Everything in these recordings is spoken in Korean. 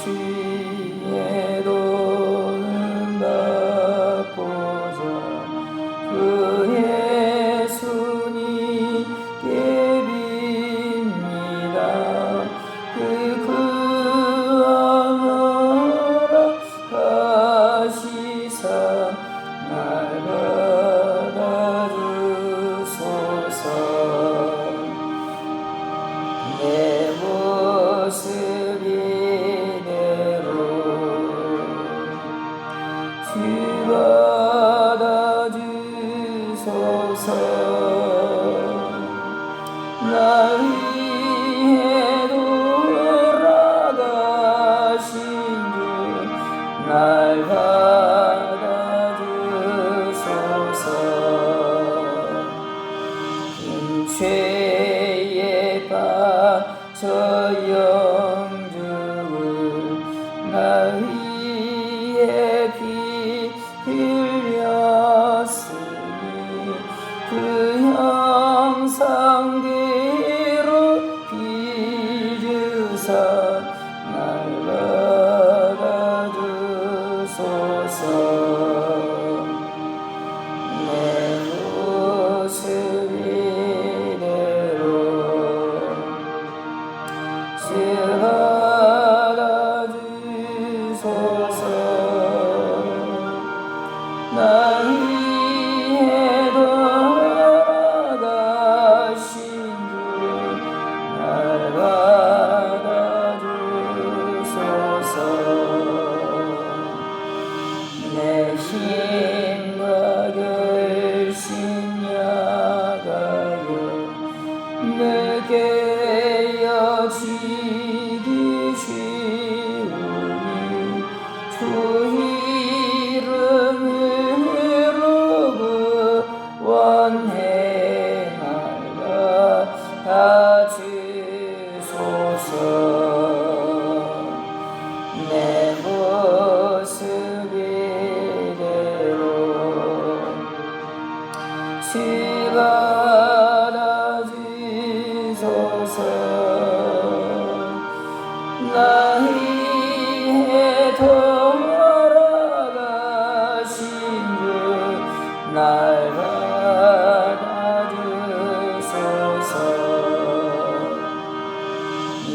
주의 도움 받고자 그의 손이 깨빕니다. 구하노라 가시사 날 받아주소서. 내 모습 이대로 주 받아주소서. 날 위해 돌아가신 주 날 받아주소서. 긴 죄에 빠져 영죽을 날 위해 피 흘렸으니 그 형상대로 빚으사 날 받아주소서. 내 모습 이대로 주 받아주소서. 날 위해 돌아가신 주 날 받아주소서. 내 힘과 결심 약하여 늘 깨어지기 쉬우니 주 이름으로 구원해 날 받아주소서. 내 모습 이대로 주 받아주소서. 날 위해 돌아가신 주 날 받아주소서.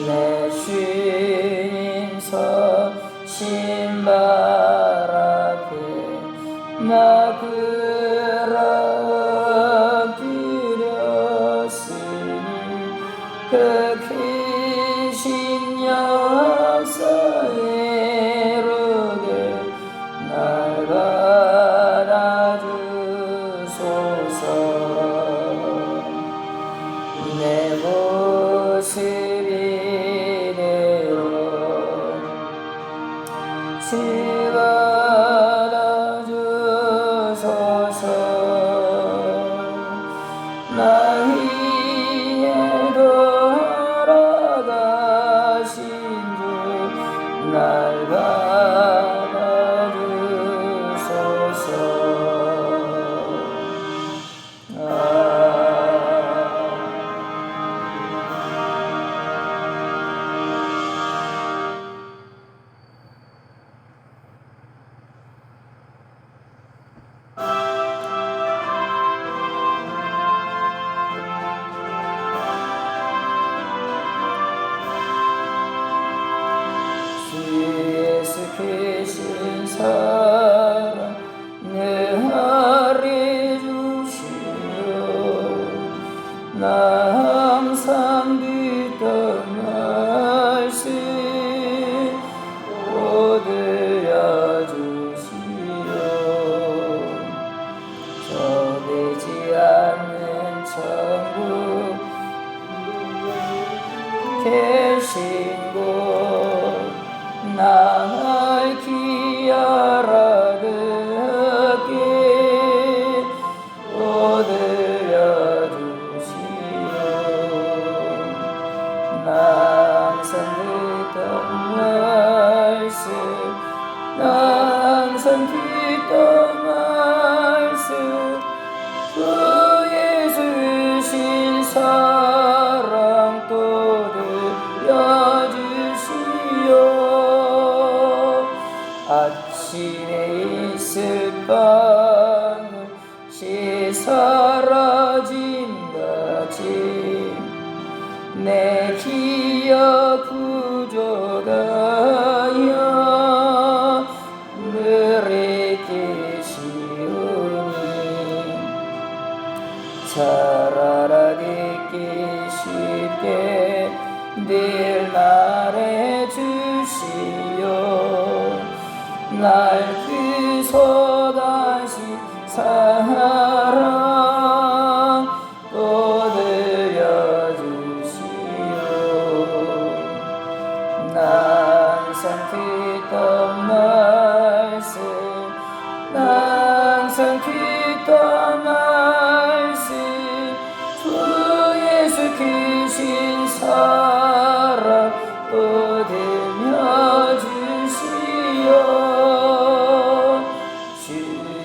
내 주님 서신 발 앞에 나 드렸으니 그 크신 역사대로 날 받아주소서. 내 모습 이대로 주 받아주소서. 날 위해 돌아가신 주 날 받아주소서. 주 예수 크신 사랑 내 아래 주시오. 나 항상 듣던 말씀 또 들려주시오. 저되지 않는 천국 계신 곳 날 기아라 듣게 또 들려주시오. 나 항상 듣던 말씀 나 항상 듣던 말씀 그 예수 신 사랑 또 들려주시오. 날 구속하신 사랑 또 들려주시오. 항상 듣던 말씀, 항상 듣던 말씀, 주 예수 크신 사랑 또 들려주시오. 주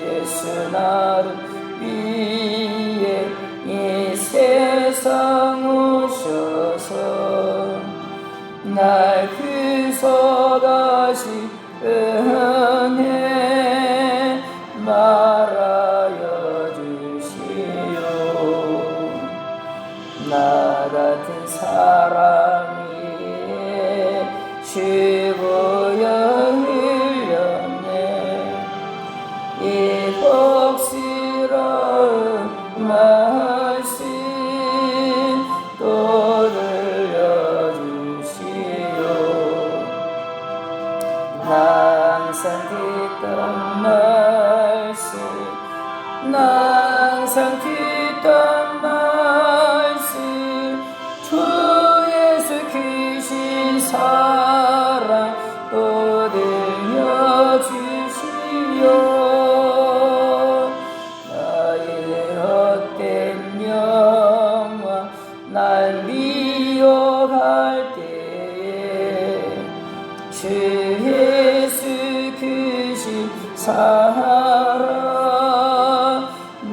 예수 나를 위해 이 세상 오셔서 날 구속하신 은혜 말하여 주시오. 나 같은 사람이 주보여 흘렸네. 이 복스러운 말씀 또 들려주시오. 항상 듣던 말씀, 항상 듣던 말씀, 주 예수 크신 사랑 또 들려주시오. 나의 헛된 영광 날 미워할 때에 주 예수 크신 사랑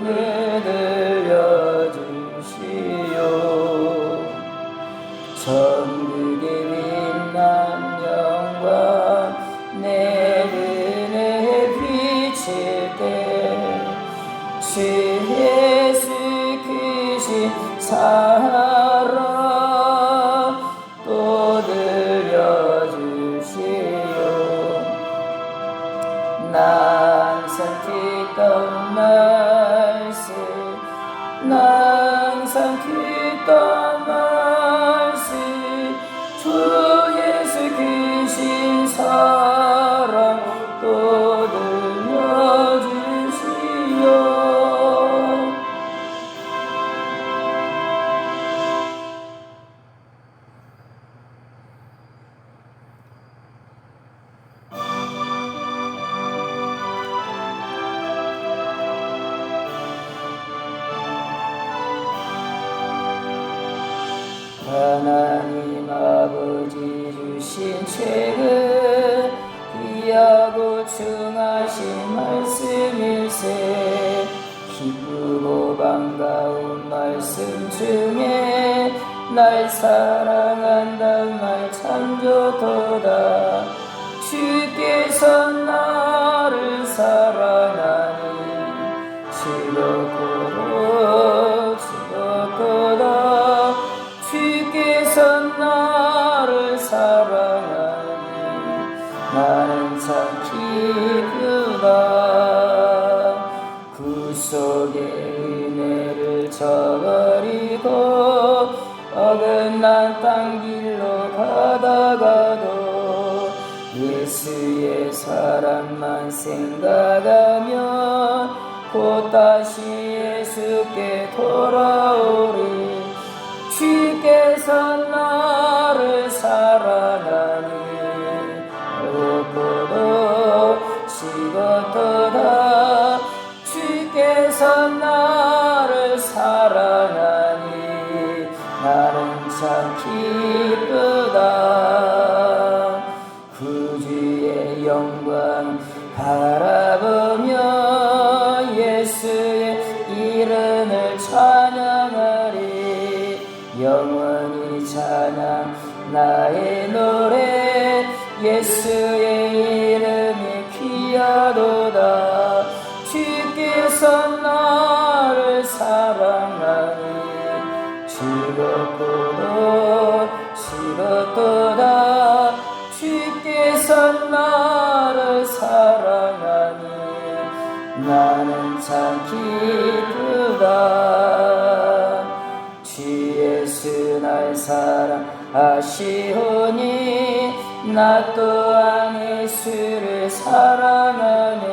내 들려주시오. 천국의 빛난 영광 내 눈에 비칠 때 주 예수 크신 사랑 또 들려주시오. 항상 듣던 말씀, 항상 듣던 말씀, 주 예수 크신 사랑 또 들려주시오. 하나님 아버지 주신 책은 귀하고 중하신 말씀일세. 기쁘고 반가운 말씀 중에 날 사랑한다는 말 참 좋도다. 주께서 나를 사랑하니 즐겁고도 즐겁도다. 주께서 나를 사랑하니 나는 참 기쁘다. 구속의 은혜를 저버리고 어긋난 땅 길로 가다가도 예수의 사랑만 생각하면 곧 다시 예수께 돌아오리. 주께서 나를 사랑하니 무엇보다 지긋도다. 주께서 나를 사랑하니 나는 참 기쁘다. 구주의 영광 바라보며 예수의 이름을 찬양하리. 영원히 찬양 나의 노래. 예수의 이름이 귀하도다. 주께서 나를 사랑하니 즐겁고도 즐겁도다. 주께서 나를 사랑하니 나는 참 기쁘다. 주의 예수 날 사랑하시오니 나 또한 예수를 사랑하네.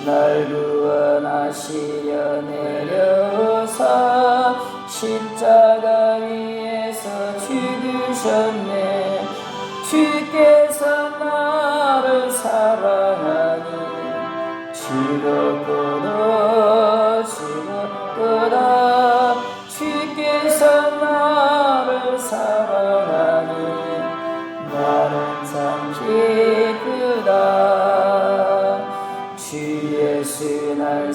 날 구원하시려 내려오사 십자가 위에서 죽으셨네. 주께서 나를 사랑하니 죽었구나 죽었구나. 주께서 나를 사랑하니 나는 참 기쁘다. 주 예수 날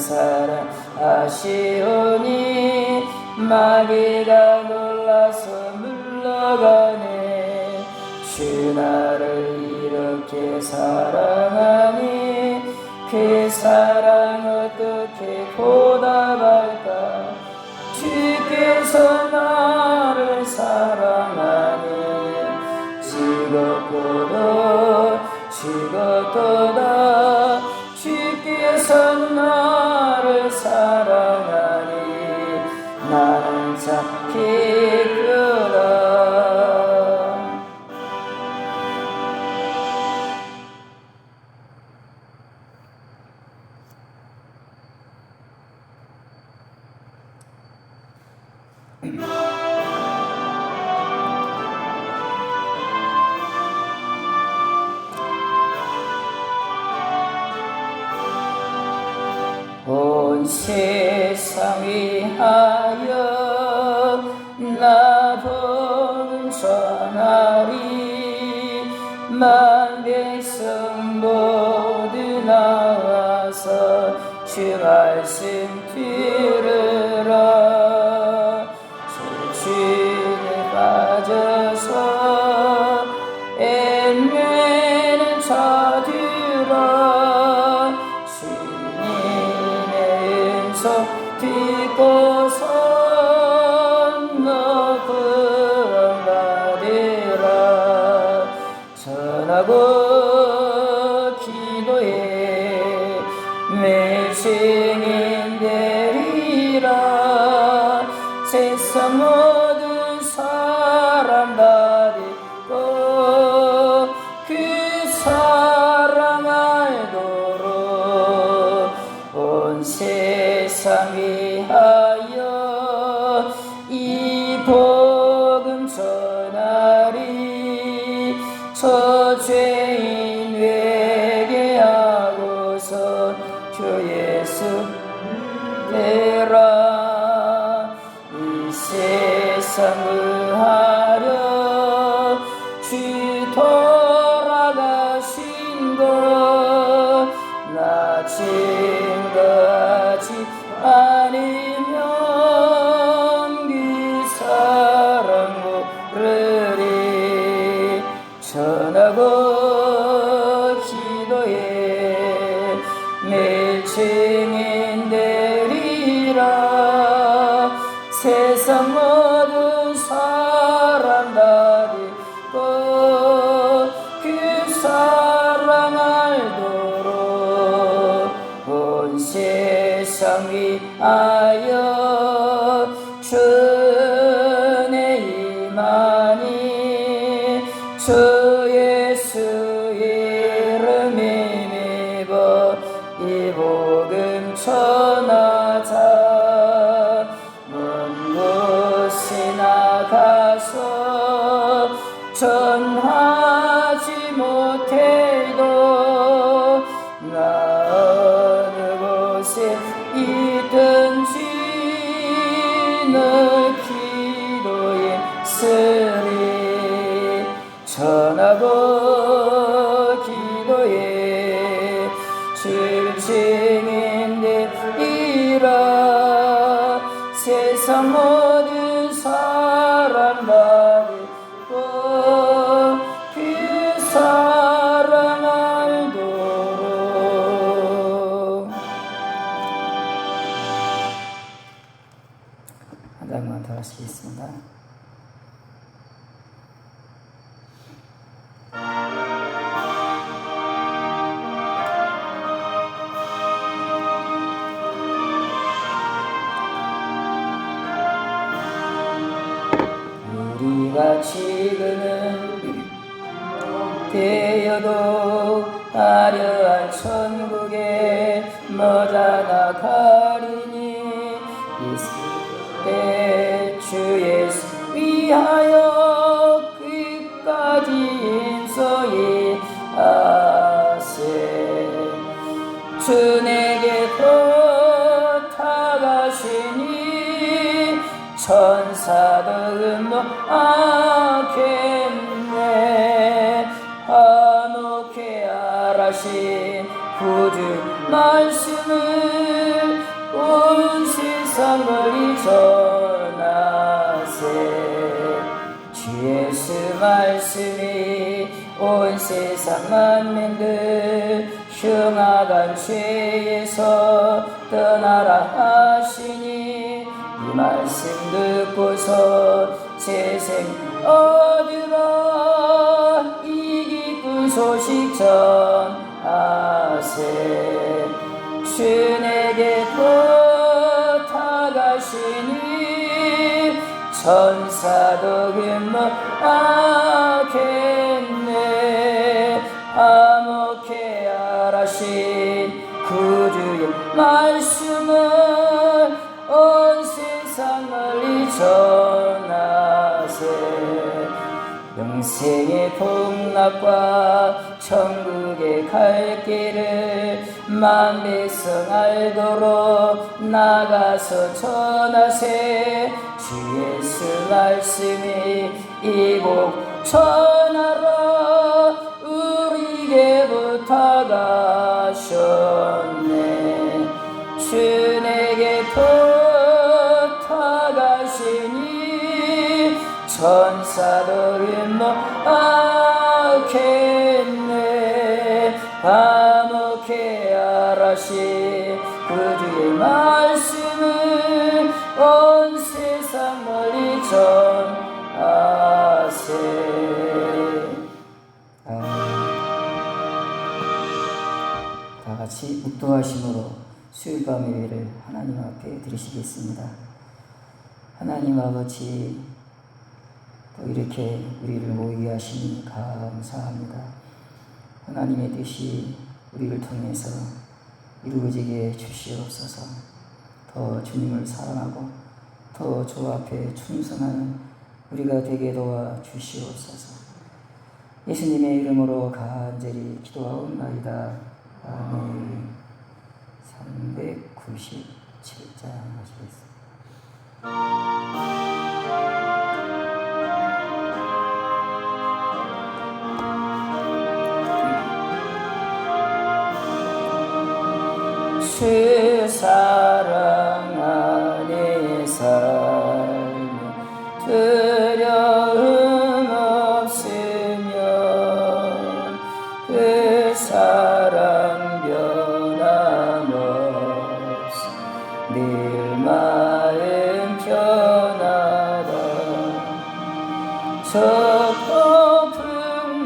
사랑하시오니 마귀가 놀라서 물러가네. 주 나를 이렇게 사랑하니 그 사랑 어떻게 보답할까. 주께서 나를 사랑하니 죽었구나 죽었구나. 주께서 나를 사랑하니 나는 참 기쁘다. 온 세상 위하여 나 복음 전하리. 만 백성 모두 나와서 주 말씀 들으라. 죄에 빠져서 애매는 자들아 주님의 음성 듣고서 너 구원받으라. 전하고 기도해 매 증인 되리라. 세상 모든 사람 다 듣고 그 사랑 알도록 온 세상 위하여 이 복음 전하리. 저 죄인 회개하고서 주 예수 되라. 이 세상 의하려 주 돌아가신 것 나 증거하지 않으면 그 사랑 모르리. 전하고 기도해 내 증인 되리라. 세상 모든 사람 다 듣고 그 사랑 알도록 온 세상 위하여 주의 임하니. 주 예수 이름 힘입어 이 복음 전하자. 먼 곳에 나가서 전하지 못해도 나 어느 곳에 있든지 늘 기도했으리. 전하고 기도해 주 증인 되리라. 세상 모든 사람 다 듣고 그 사랑 알도록. 한 장만 더 하시겠습니다. 우리가 지금은 되어도 화려한 천국에 머다나 가리니 이때 주 예수 위하여 끝까지 인소이 하세. 주 내게 부탁하시니 천사도 음노하겠네. 한옥에 알하신 구주 말씀을 온 세상 널리 전하세. 주 예수 말씀이 온 세상 만민들 흉악한 죄에서 떠나라 하시니 이 말씀 듣고서 재생 얻으라 이 기쁜 소식 전하세. 주 내게 부탁하시니 천사도 근무하겠네. 화목해 알하신 구주의 말씀을 온 세상 널리 전하세. 영생의 복락과 천국의 갈 길을 만백성 알도록 나가서 전하세. 주 예수 말씀이 이곡 전하라 우리에게 부탁하셨네. 주 내게 부탁하시니 천사도 음노하겠네. 화목해 알하신 구주의 말씀을 온 세상 널리 전하세. 다 같이 묵도하심으로 수요일 밤 예배를 하나님 앞에 드리시겠습니다. 하나님 아버지, 또 이렇게 우리를 모이게 하시니 감사합니다. 하나님의 뜻이 우리를 통해서 이루어지게 주시옵소서. 더 주님을 사랑하고 더 주 앞에 충성하는 우리가 되게 도와 주시옵소서. 예수님의 이름으로 간절히 기도하옵나이다. 아멘. 397장 하시겠습니다. 주 사랑 안에 살며 두려움 없으며 그 사랑 변함없이 늘 마음 편하다. 저 폭풍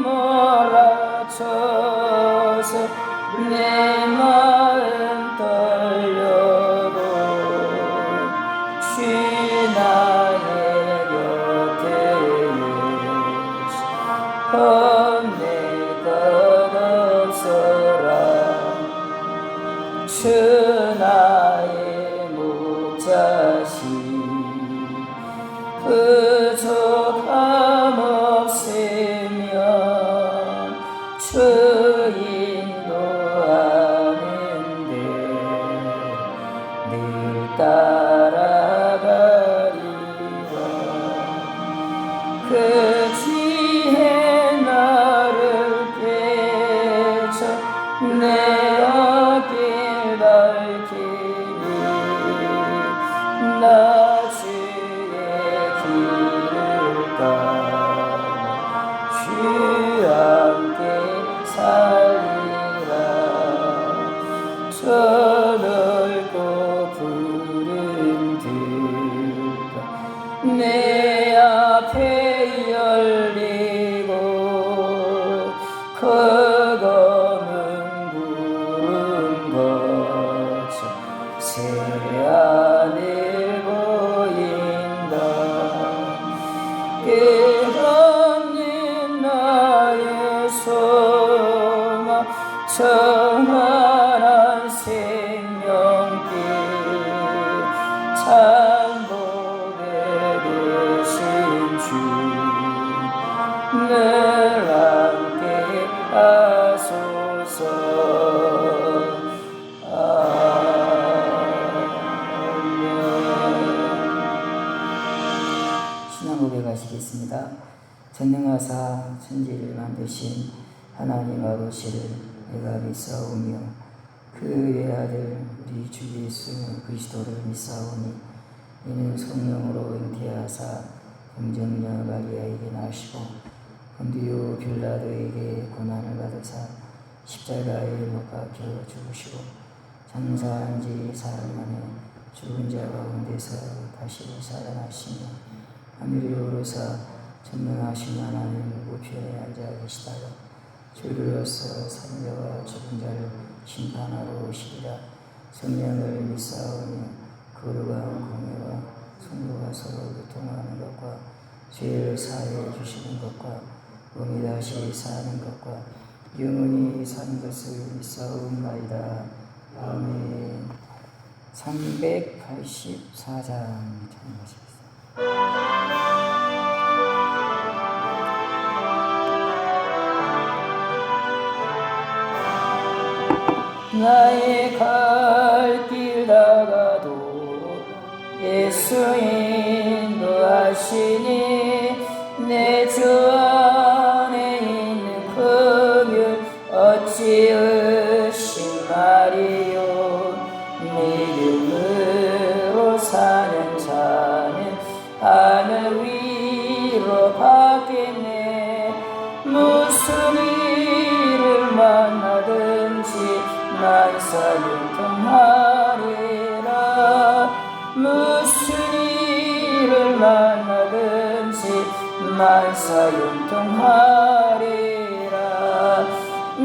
몰아쳐서 내 마음 떨려도 주 나의 곁에 계시 겁낼 것 없어라. 주 나의 목자시 부족함 없으며 주 인도하는데 늘 따라가리라. 그 지혜 나를 깨쳐 내 어길 밝히니 나 주의 길을 따라 주 함께 살리라. 저 넓고 푸른 들가 내 앞에 열리고 그 검은 구름 거쳐 새하늘 보인다. 그 정한한 생명길 참복에 계신 주 늘 함께 하소서. 아멘. 신앙 고백하시겠습니다. 전능하사 천지를 만드신 하나님 아버지를 내가 믿사오며 그 외아들 우리 주 예수 그리스도를 믿사오니 이는 성령으로 잉태하사 금정녀 마리아에게 나시고 본디오 빌라도에게 고난을 받으사 십자가에 못 박혀 죽으시고 장사한 지 사흘 만에 죽은 자 가운데서 다시 살아나시며 하늘에 오르사 전능하신 하나님 우편에 앉아 계시다가 주로서 산자와 죽은 자를 심판하러 오시리라. 성령을 믿사오며 거룩한 공예와 성도가 서로 교통하는 것과 죄를 사하여 주시는 것과 몸이 다시 사는 것과 영원히 사는 것을 믿사옵나이다. 아멘. 384장 찬양하시겠습니다. 나의 갈 길 다가도록 예수 인도하시니 내 주 안에 있는 긍휼 어찌 의심하리요. 믿음으로 사는 자는 하늘 위로 받겠네. 무슨 일을 만나든지 만사형통하리라. 무슨 일을 만나든지 만사형통하리라.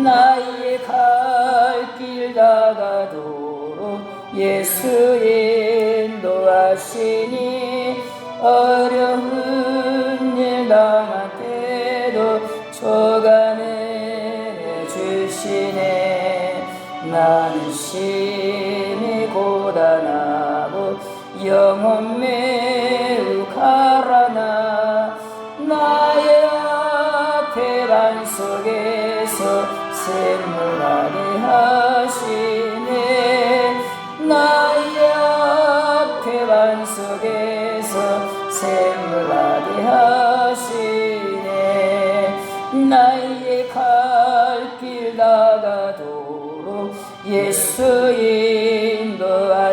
나의 갈 길 다가도록 예수 인도하시니 어려운 일 당할 때도 조간을 주시네. 나는 심히 고단하고 영혼 매우 가라나 나의 앞에 반석에서 샘물나게 하시네. 나의 앞에 반석에서 샘물나게 하시네. 나의 갈 길 다가도록 예수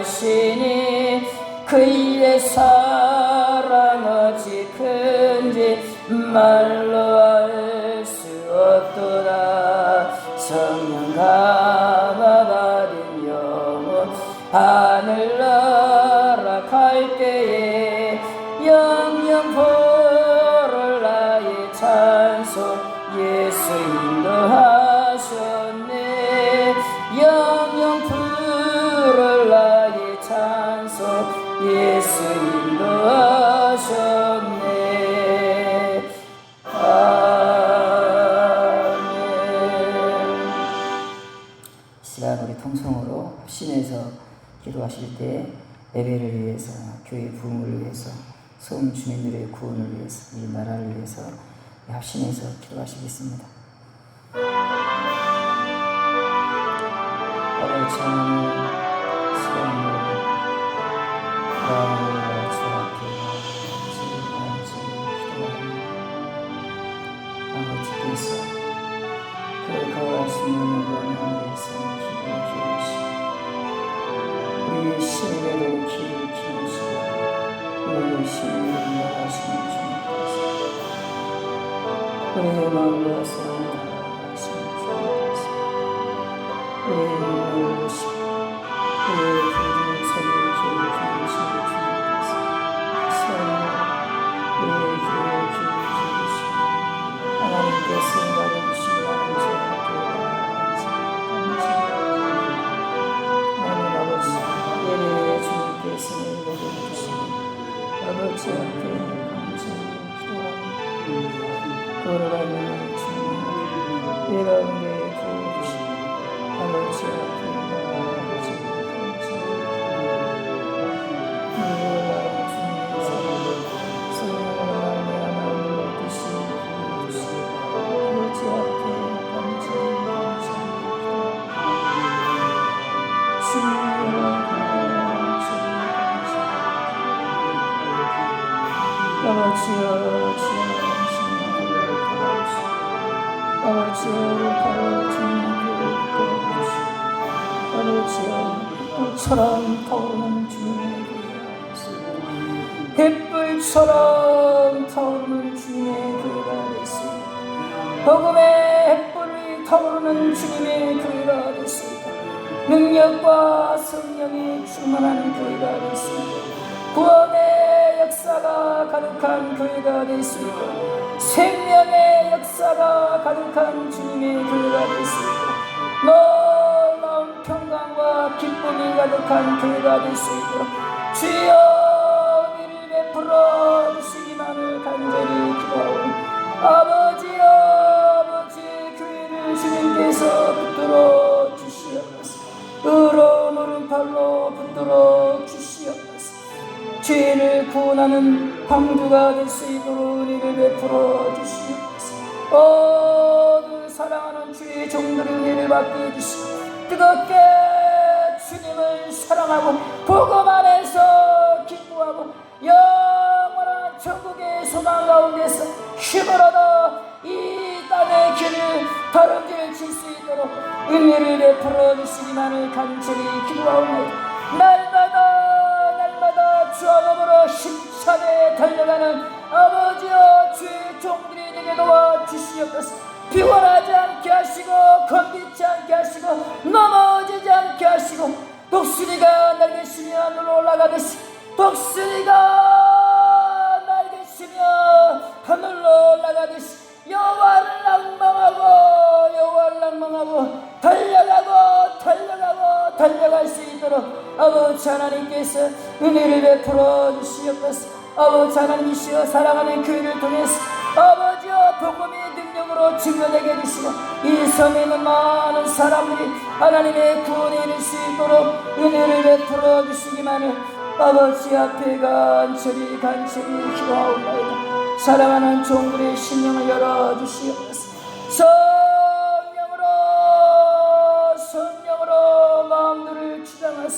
인도하시니 그의 사랑 어찌 큰지 말로 알 수 없도다. 성령 감화받은 영혼 하늘나라 갈 때에 영영 보를 나의 찬송 예수 인도하셨네. 영영 부를 나의 찬송 예수 인도하셨네. 아멘. 시간 우리 통성으로 합심해서 기도하실 때 예배를 위해서, 교회 부흥을 위해서, 소음 주민들의 구원을 위해서, 이 나라를 위해서 합심해서 기도하시겠습니다. 아버지 하나님, 시간으로 마음을 주 앞에 기도합니다. 아버지께서 그 거하시는 하늘에서 길을 기우시고 우리 시민에도 길을 기우시고 우리 시민을 인도하시는 주님께서 우리의 마음과 소원을 다하시는 주님께서 우리의 눈을 보시고 우리의 부르는 소리를 기울이시는 주님께서 소원을 우리의 귀를 기울이시고 하나님께서 인도해주신 나는 저에게 나는 아버지 예배의 주님께서 인도해주시니 아버지 앞에 감사하며 기도합니다. 걸어가는 주님 내 가운데 부어주시고 아버지여 바로 주님의 교회를 붙들어주시고 아버지여 불처럼 타오르는 주님의 교회가 됐습니다. 햇불처럼 타오르는 주님의 교회가 됐습니다. 복음의 햇불이 타오르는 주님의 교회가 됐습니다. 능력과 성령이 충만한 교회가 됐습니다. 구원의 역사가 가득한 교회가 됐습니다. 생명의 역사가 가득한 주님의 교회가 됐습니다. 놀라운 평강과 기쁨이 가득한 교회가 됐습니다. 주여 이를 베풀어 주시기만을 간절히 기도하오니 아버지여 아버지 교회를 주님께서 붙들어 주시옵소서. 의로운 오른팔로 붙들어 주시옵소서. 죄를 구원하는 방주가 될 수 있도록 은혜를 베풀어 주시옵소서. 모든 사랑하는 주의 종들의 은혜를 받게 주시고 뜨겁게 주님을 사랑하고 복음 안에서 기뻐하고 영원한 천국의 소망 가운데서 힘을 얻어 이 땅의 길을 다름질을 칠 수 있도록 은혜를 베풀어 주시기만을 간절히 기도하옵나이다. 날마다 주와 더불어 힘차게 달려가는 아버지여 주의 종들이 되게 도와주시옵소서. 피곤하지 않게 하시고 건비치 않게 하시고 넘어지지 않게 하시고 독수리가 날개치며 하늘로 올라가듯이 독수리가 날개치며 하늘로 올라가듯이 여호와를 낭망하고 달려갈 수 있도록 아버지 하나님께서 은혜를 베풀어 주시옵소서. 아버지 하나님이시여 사랑하는 교회를 통해서 아버지여 복음의 능력으로 증거되게 해주시고 이 섬에 있는 많은 사람들이 하나님의 구원에 이를 수 있도록 은혜를 베풀어 주시기만을 아버지 앞에 간절히 기도하옵나이다. 사랑하는 종들의 심령을 열어주시옵소서. 성령으로 마음들을 주장하사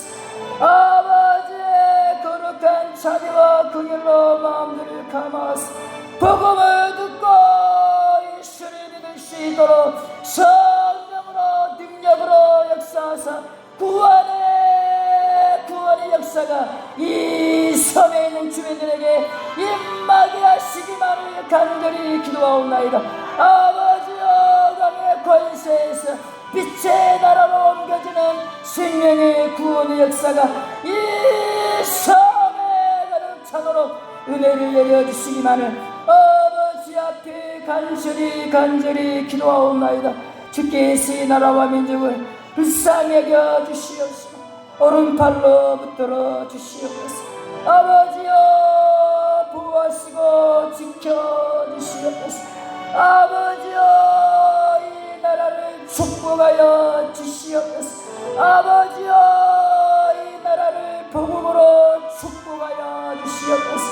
아버지의 거룩한 자비와 긍휼로 마음들을 감아서 복음을 듣고 예수를 믿을 수 있도록 성령으로 능력으로 역사하사 구원의 역사가 이 섬에 있는 주민들에게 임하게 하시기만을 간절히 기도하옵나이다. 아버지여 강의 권세에서 빛의 나라로 옮겨지는 생명의 구원의 역사가 이 섬에 가득 차도록 은혜를 내려주시기만을 아버지 앞에 간절히 기도하옵나이다. 주께서 이 나라와 민족을 불쌍히 여겨 주시옵소서. 오른팔로 붙들어 주시옵소서. 아버지여 보호하시고 지켜주시옵소서. 아버지여 이 나라를 축복하여 주시옵소서. 아버지여 이 나라를 복음으로 축복하여 주시옵소서.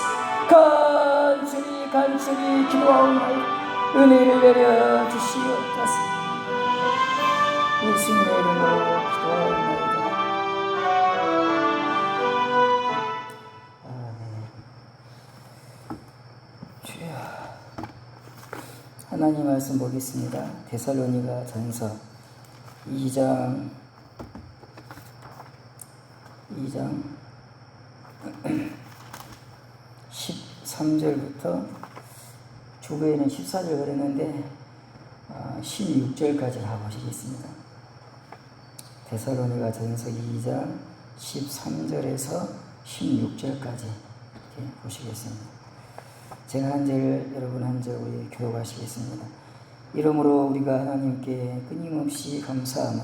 간절히 기도하옵나이다. 은혜를 내려 주시옵소서. 예수님의 이름으로 기도하옵나이다. 하나님 말씀 보겠습니다. 데살로니가 전서 2장 13절부터 주보에는 14절 그랬는데 16절까지 가보시겠습니다. 데살로니가 전서 2장 13절에서 16절까지 이렇게 보시겠습니다. 제가 한 절, 여러분 한 절 우리 교독하시겠습니다. 이러므로 우리가 하나님께 끊임없이 감사하며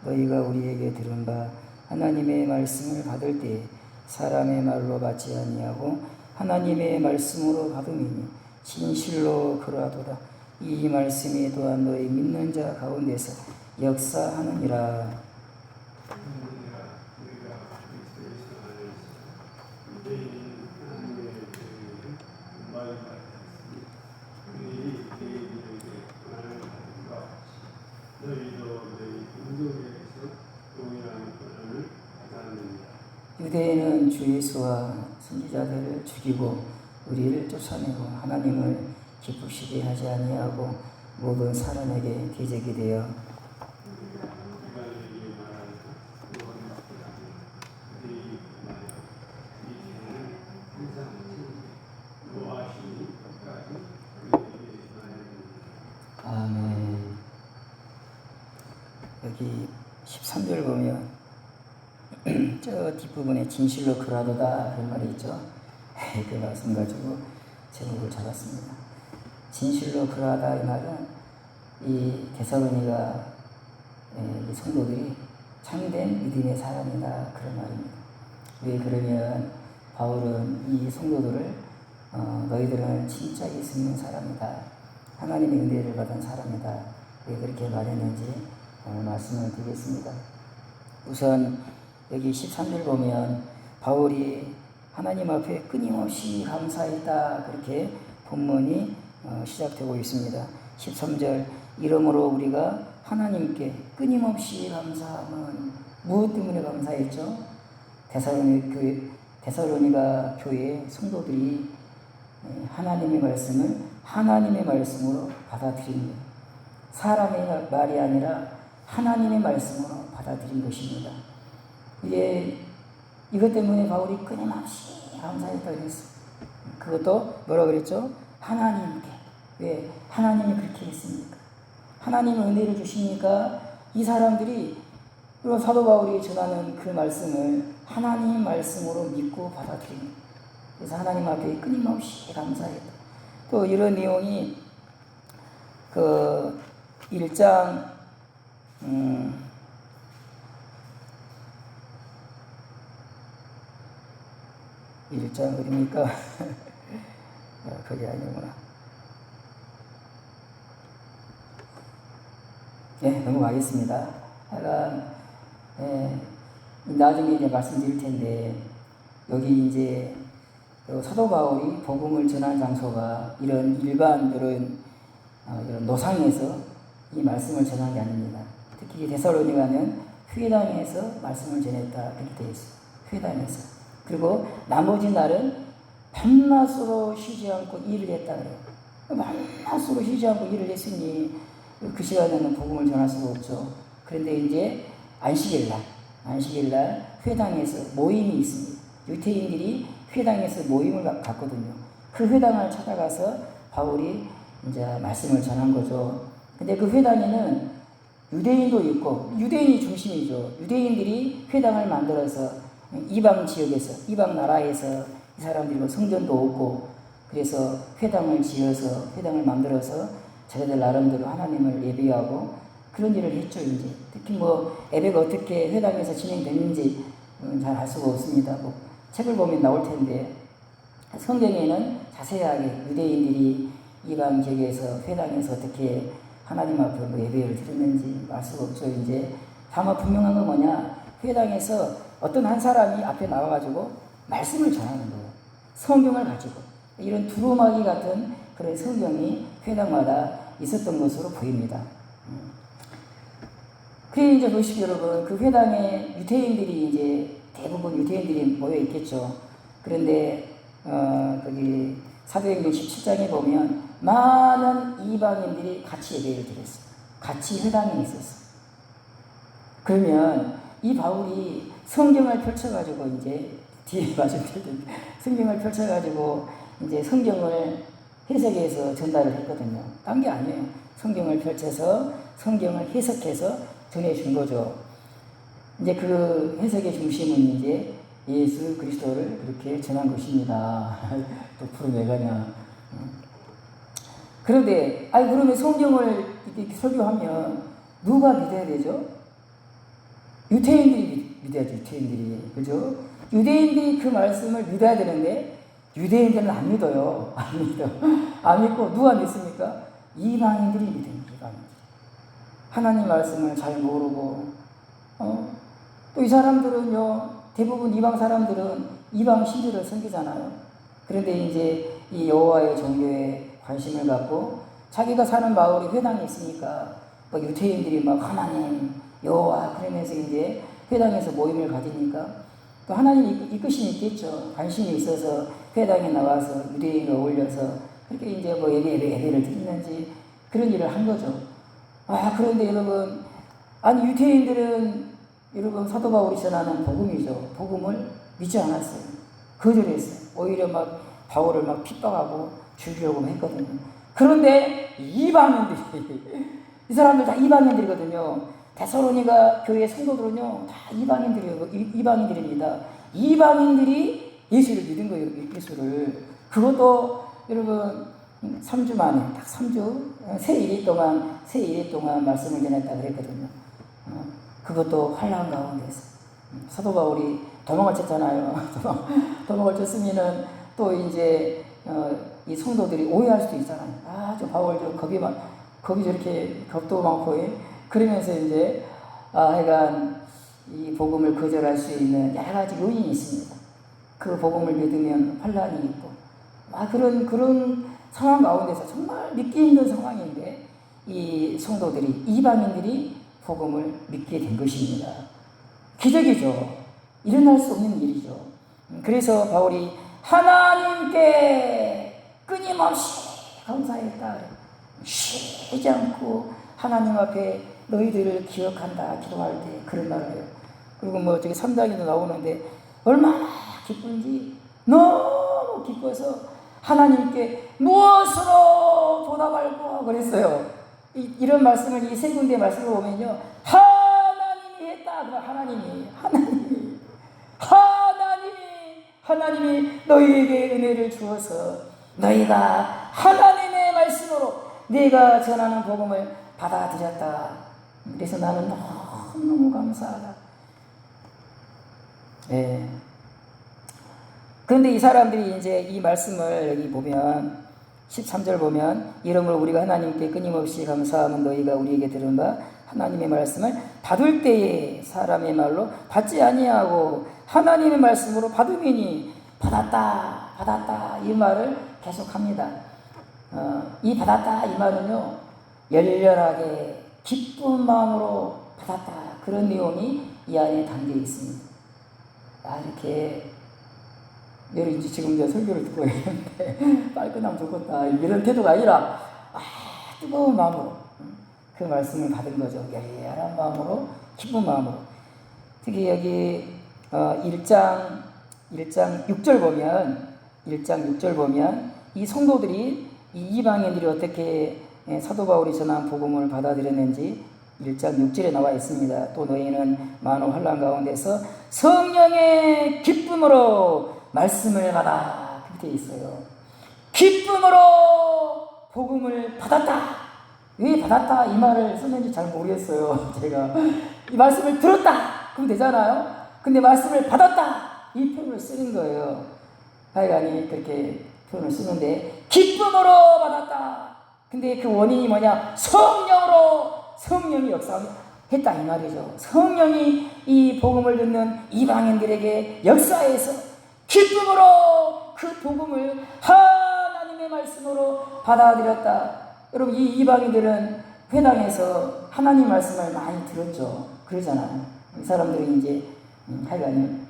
너희가 우리에게 들은 바 하나님의 말씀을 받을 때에 사람의 말로 받지 아니하고 하나님의 말씀으로 받음이니 진실로 그러하도다. 이 말씀이 또한 너희 믿는 자 가운데서 역사하느니라. 유대인은 주 예수와 선지자들을 죽이고 우리를 쫓아내고 하나님을 기쁘시게 하지 아니하고 모든 사람에게 기적이 되어 아멘. 여기 13절 보면 저 뒷부분에 진실로 그러하도다 그런 말이 있죠. 그 말씀 가지고 제목을 잡았습니다. 진실로 그러하다 이 말은 이 데살로니가 성도들이 참된 믿음의 사람이다 그런 말입니다. 왜 그러면 바울은 이 성도들을 너희들은 진짜 예수 믿는 사람이다. 하나님의 은혜를 받은 사람이다. 왜 그렇게 말했는지 오늘 말씀을 드리겠습니다. 우선 여기 13절 보면 바울이 하나님 앞에 끊임없이 감사했다 그렇게 본문이 시작되고 있습니다. 13절 이러므로 우리가 하나님께 끊임없이 감사함은 무엇 때문에 감사했죠? 데살로니가 교회 성도들이 하나님의 말씀을 하나님의 말씀으로 받아들입니다. 사람의 말이 아니라 하나님의 말씀으로 받아들인 것입니다. 이것 때문에 바울이 끊임없이 감사했다고 그랬어요. 그것도 뭐라고 그랬죠? 하나님께. 왜? 하나님이 그렇게 했습니까? 하나님은 은혜를 주시니까 이 사람들이 사도 바울이 전하는 그 말씀을 하나님 말씀으로 믿고 받아들입니다. 그래서 하나님 앞에 끊임없이 감사했다. 또 이런 내용이 그 1장 1장 그러니까 그게 아니구나. 네, 넘어가겠습니다. 하여간 나중에 이제 말씀드릴 텐데 여기 이제 사도 바울이 복음을 전한 장소가 이런 일반 이런 노상에서 이 말씀을 전한 게 아닙니다. 특히 데살로니가는 회당에서 말씀을 전했다 이렇게 되어 있어요. 회당에서. 그리고 나머지 날은 밤낮으로 쉬지 않고 일을 했다 그래요. 밤낮으로 쉬지 않고 일을 했으니 그 시간에는 복음을 전할 수가 없죠. 그런데 이제 안식일날 회당에서 모임이 있습니다. 유태인들이 회당에서 모임을 갖거든요. 그 회당을 찾아가서 바울이 이제 말씀을 전한 거죠. 근데 그 회당에는 유대인도 있고, 유대인이 중심이죠. 유대인들이 회당을 만들어서 이방 지역에서, 이방 나라에서 이 사람들이 성전도 없고, 그래서 회당을 지어서, 회당을 만들어서 자기들 나름대로 하나님을 예배하고 그런 일을 했죠, 이제. 특히 예배가 어떻게 회당에서 진행됐는지 잘 알 수가 없습니다. 책을 보면 나올 텐데, 성경에는 자세하게 유대인들이 이방 지역에서 회당에서 어떻게 하나님 앞에 예배를 드렸는지 알 수가 없죠, 이제. 다만 분명한 건 뭐냐, 회당에서 어떤 한 사람이 앞에 나와가지고 말씀을 전하는 거예요. 성경을 가지고. 이런 두루마기 같은 그런 성경이 회당마다 있었던 것으로 보입니다. 그래 이제 보십시오, 여러분. 그 회당에 유태인들이 이제 대부분 유태인들이 모여 있겠죠. 그런데 거기 사도행전 17장에 보면 많은 이방인들이 같이 예배를 드렸어요. 같이 회당에 있었어요. 그러면 이 바울이 성경을 펼쳐가지고 이제 뒤에 말씀드릴 텐데 성경을 펼쳐가지고 이제 성경을 해석해서 전달을 했거든요. 딴 게 아니에요. 성경을 펼쳐서 성경을 해석해서 전해준 거죠. 이제 그 해석의 중심은 이제 예수 그리스도를 그렇게 전한 것입니다. 또 프로 왜 가냐. 그런데, 그러면 성경을 이렇게 설교하면 누가 믿어야 되죠? 유태인들이 믿어야죠, 유태인들이. 그죠? 유대인들이 그 말씀을 믿어야 되는데, 유대인들은 안 믿어요. 안 믿고, 누가 믿습니까? 이방인들이 믿습니다, 이방인들이. 하나님 말씀을 잘 모르고, 또 이 사람들은요, 대부분 이방 사람들은 이방 신들을 섬기잖아요. 그런데 이제 이 여호와의 종교에 관심을 갖고 자기가 사는 마을이 회당에 있으니까 유태인들이 하나님, 여호와 그러면서 이제 회당에서 모임을 가지니까 또 하나님 이끄심이 있겠죠. 관심이 있어서 회당에 나와서 유대인을 어울려서 그렇게 이제 예배를 드리는지 그런 일을 한 거죠. 그런데 여러분, 아니 유대인들은 여러분 사도 바울이 전하는 복음이죠. 복음을 믿지 않았어요. 거절했어요. 오히려 막 바울을 막 핍박하고 죽이려고 했거든요. 그런데 이방인들이 이 사람들 다 이방인들이거든요. 데살로니가 교회 성도들은요 다 이방인들입니다. 이방인들이 예수를 믿은 거예요. 예수를. 그것도 여러분 3주 만에 딱 3주 새 1일 동안 말씀을 전했다 그랬거든요. 그것도 환난 가운데서 사도 바울이 도망을 쳤잖아요. 도망을 쳤으면은 또 이제 이 성도들이 오해할 수도 있잖아요. 저 바울 겁이 저렇게 겁도 많고 그러면서 이제 하여간 이 복음을 거절할 수 있는 여러 가지 요인이 있습니다. 그 복음을 믿으면 환난이 있고 그런 상황 가운데서 정말 믿기 힘든 상황인데 이 성도들이 이방인들이 복음을 믿게 된 것입니다. 기적이죠. 일어날 수 없는 일이죠. 그래서 바울이 하나님께 끊임없이 감사했다. 쉬지 않고 하나님 앞에 너희들을 기억한다 기도할 때 그런 말을 해요. 그리고 저기 3장에도 나오는데 얼마나 기쁜지 너무 기뻐서 하나님께 무엇으로 보답할까 그랬어요. 이런 말씀을 이 세 군데 말씀을 보면요. 하나님이 했다. 하나님이 너희에게 은혜를 주어서 너희가 하나님의 말씀으로 내가 전하는 복음을 받아들였다. 그래서 나는 너무너무 감사하다. 그런데 이 사람들이 이제 이 말씀을 여기 보면 13절 보면 이러므로 우리가 하나님께 끊임없이 감사하면 너희가 우리에게 들은 바 하나님의 말씀을 받을 때에 사람의 말로 받지 아니하고 하나님의 말씀으로 받으니 받았다 이 말을 계속합니다. 이 받았다 이 말은요 열렬하게 기쁜 마음으로 받았다 그런 내용이 이 안에 담겨 있습니다. 이렇게 이제 지금 설교를 듣고 있는데 빨끈하면 좋겠다 이런 태도가 아니라 뜨거운 마음으로 그 말씀을 받은 거죠. 열렬한 마음으로 기쁜 마음으로. 특히 여기 1장 6절 보면 이 성도들이 이 이방인들이 어떻게 사도 바울이 전한 복음을 받아들였는지 1장 6절에 나와 있습니다. 또 너희는 많은 환난 가운데서 성령의 기쁨으로 말씀을 받아 그렇게 있어요. 기쁨으로 복음을 받았다. 왜 받았다 이 말을 썼는지 잘 모르겠어요. 제가 이 말씀을 들었다 그럼 되잖아요. 근데 말씀을 받았다 이 표현을 쓰는 거예요. 하여간이 그렇게 표현을 쓰는데 기쁨으로 받았다. 근데 그 원인이 뭐냐? 성령이 역사했다 이 말이죠. 성령이 이 복음을 듣는 이방인들에게 역사해서 기쁨으로 그 복음을 하나님의 말씀으로 받아들였다. 여러분 이 이방인들은 회당에서 하나님 말씀을 많이 들었죠. 그러잖아요. 이 사람들이 이제 하여간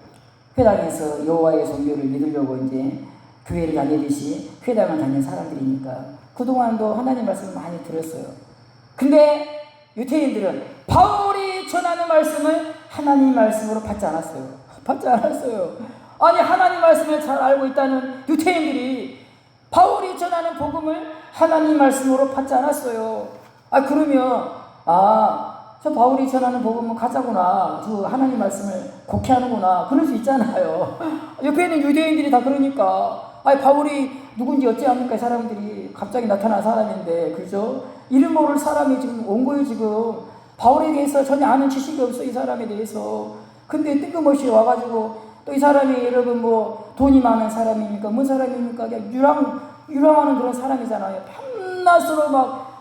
회당에서 여호와의 종교를 믿으려고 이제 교회를 다니듯이 회당을 다니는 사람들이니까 그동안도 하나님 말씀을 많이 들었어요. 근데 유대인들은 바울이 전하는 말씀을 하나님 말씀으로 받지 않았어요. 아니 하나님 말씀을 잘 알고 있다는 유대인들이 바울이 전하는 복음을 하나님 말씀으로 받지 않았어요. 그러면 저 바울이 전하는 복음은 가짜구나. 저 하나님 말씀을 곡해하는구나. 그럴 수 있잖아요. 옆에 있는 유대인들이 다 그러니까 바울이 누군지 어찌합니까? 이 사람들이 갑자기 나타난 사람인데 그죠? 이름 모를 사람이 지금 온 거예요. 지금 바울에 대해서 전혀 아는 지식이 없어 이 사람에 대해서. 근데 뜬금없이 와가지고 또 이 사람이 여러분 돈이 많은 사람입니까? 뭔 사람입니까? 그냥 유랑하는 그런 사람이잖아요. 밤낮으로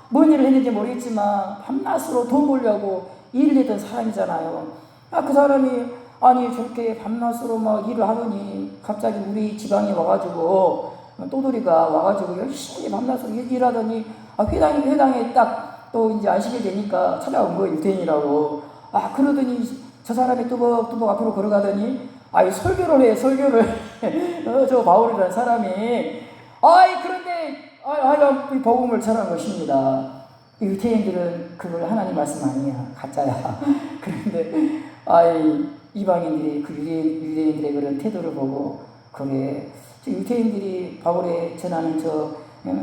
뭔 일을 했는지 모르겠지만 밤낮으로 돈 벌려고 일을 했던 사람이잖아요. 그 사람이 저렇게 밤낮으로 일을 하더니 갑자기 우리 지방에 와가지고 또돌이가 와가지고 열심히 밤낮으로 일하더니 회당에 딱 또 이제 안식일 되니까 찾아온 거예요. 유대인이라고. 그러더니 저 사람이 뚜벅뚜벅 앞으로 걸어가더니 설교를 해. 저 바울이라는 사람이 그런데 복음을 전한 것입니다. 유태인들은 그걸 하나님 말씀 아니야, 가짜야. 그런데 이방인들이 그 유대인들의 그런 태도를 보고, 그래, 유태인들이 바울의 전하는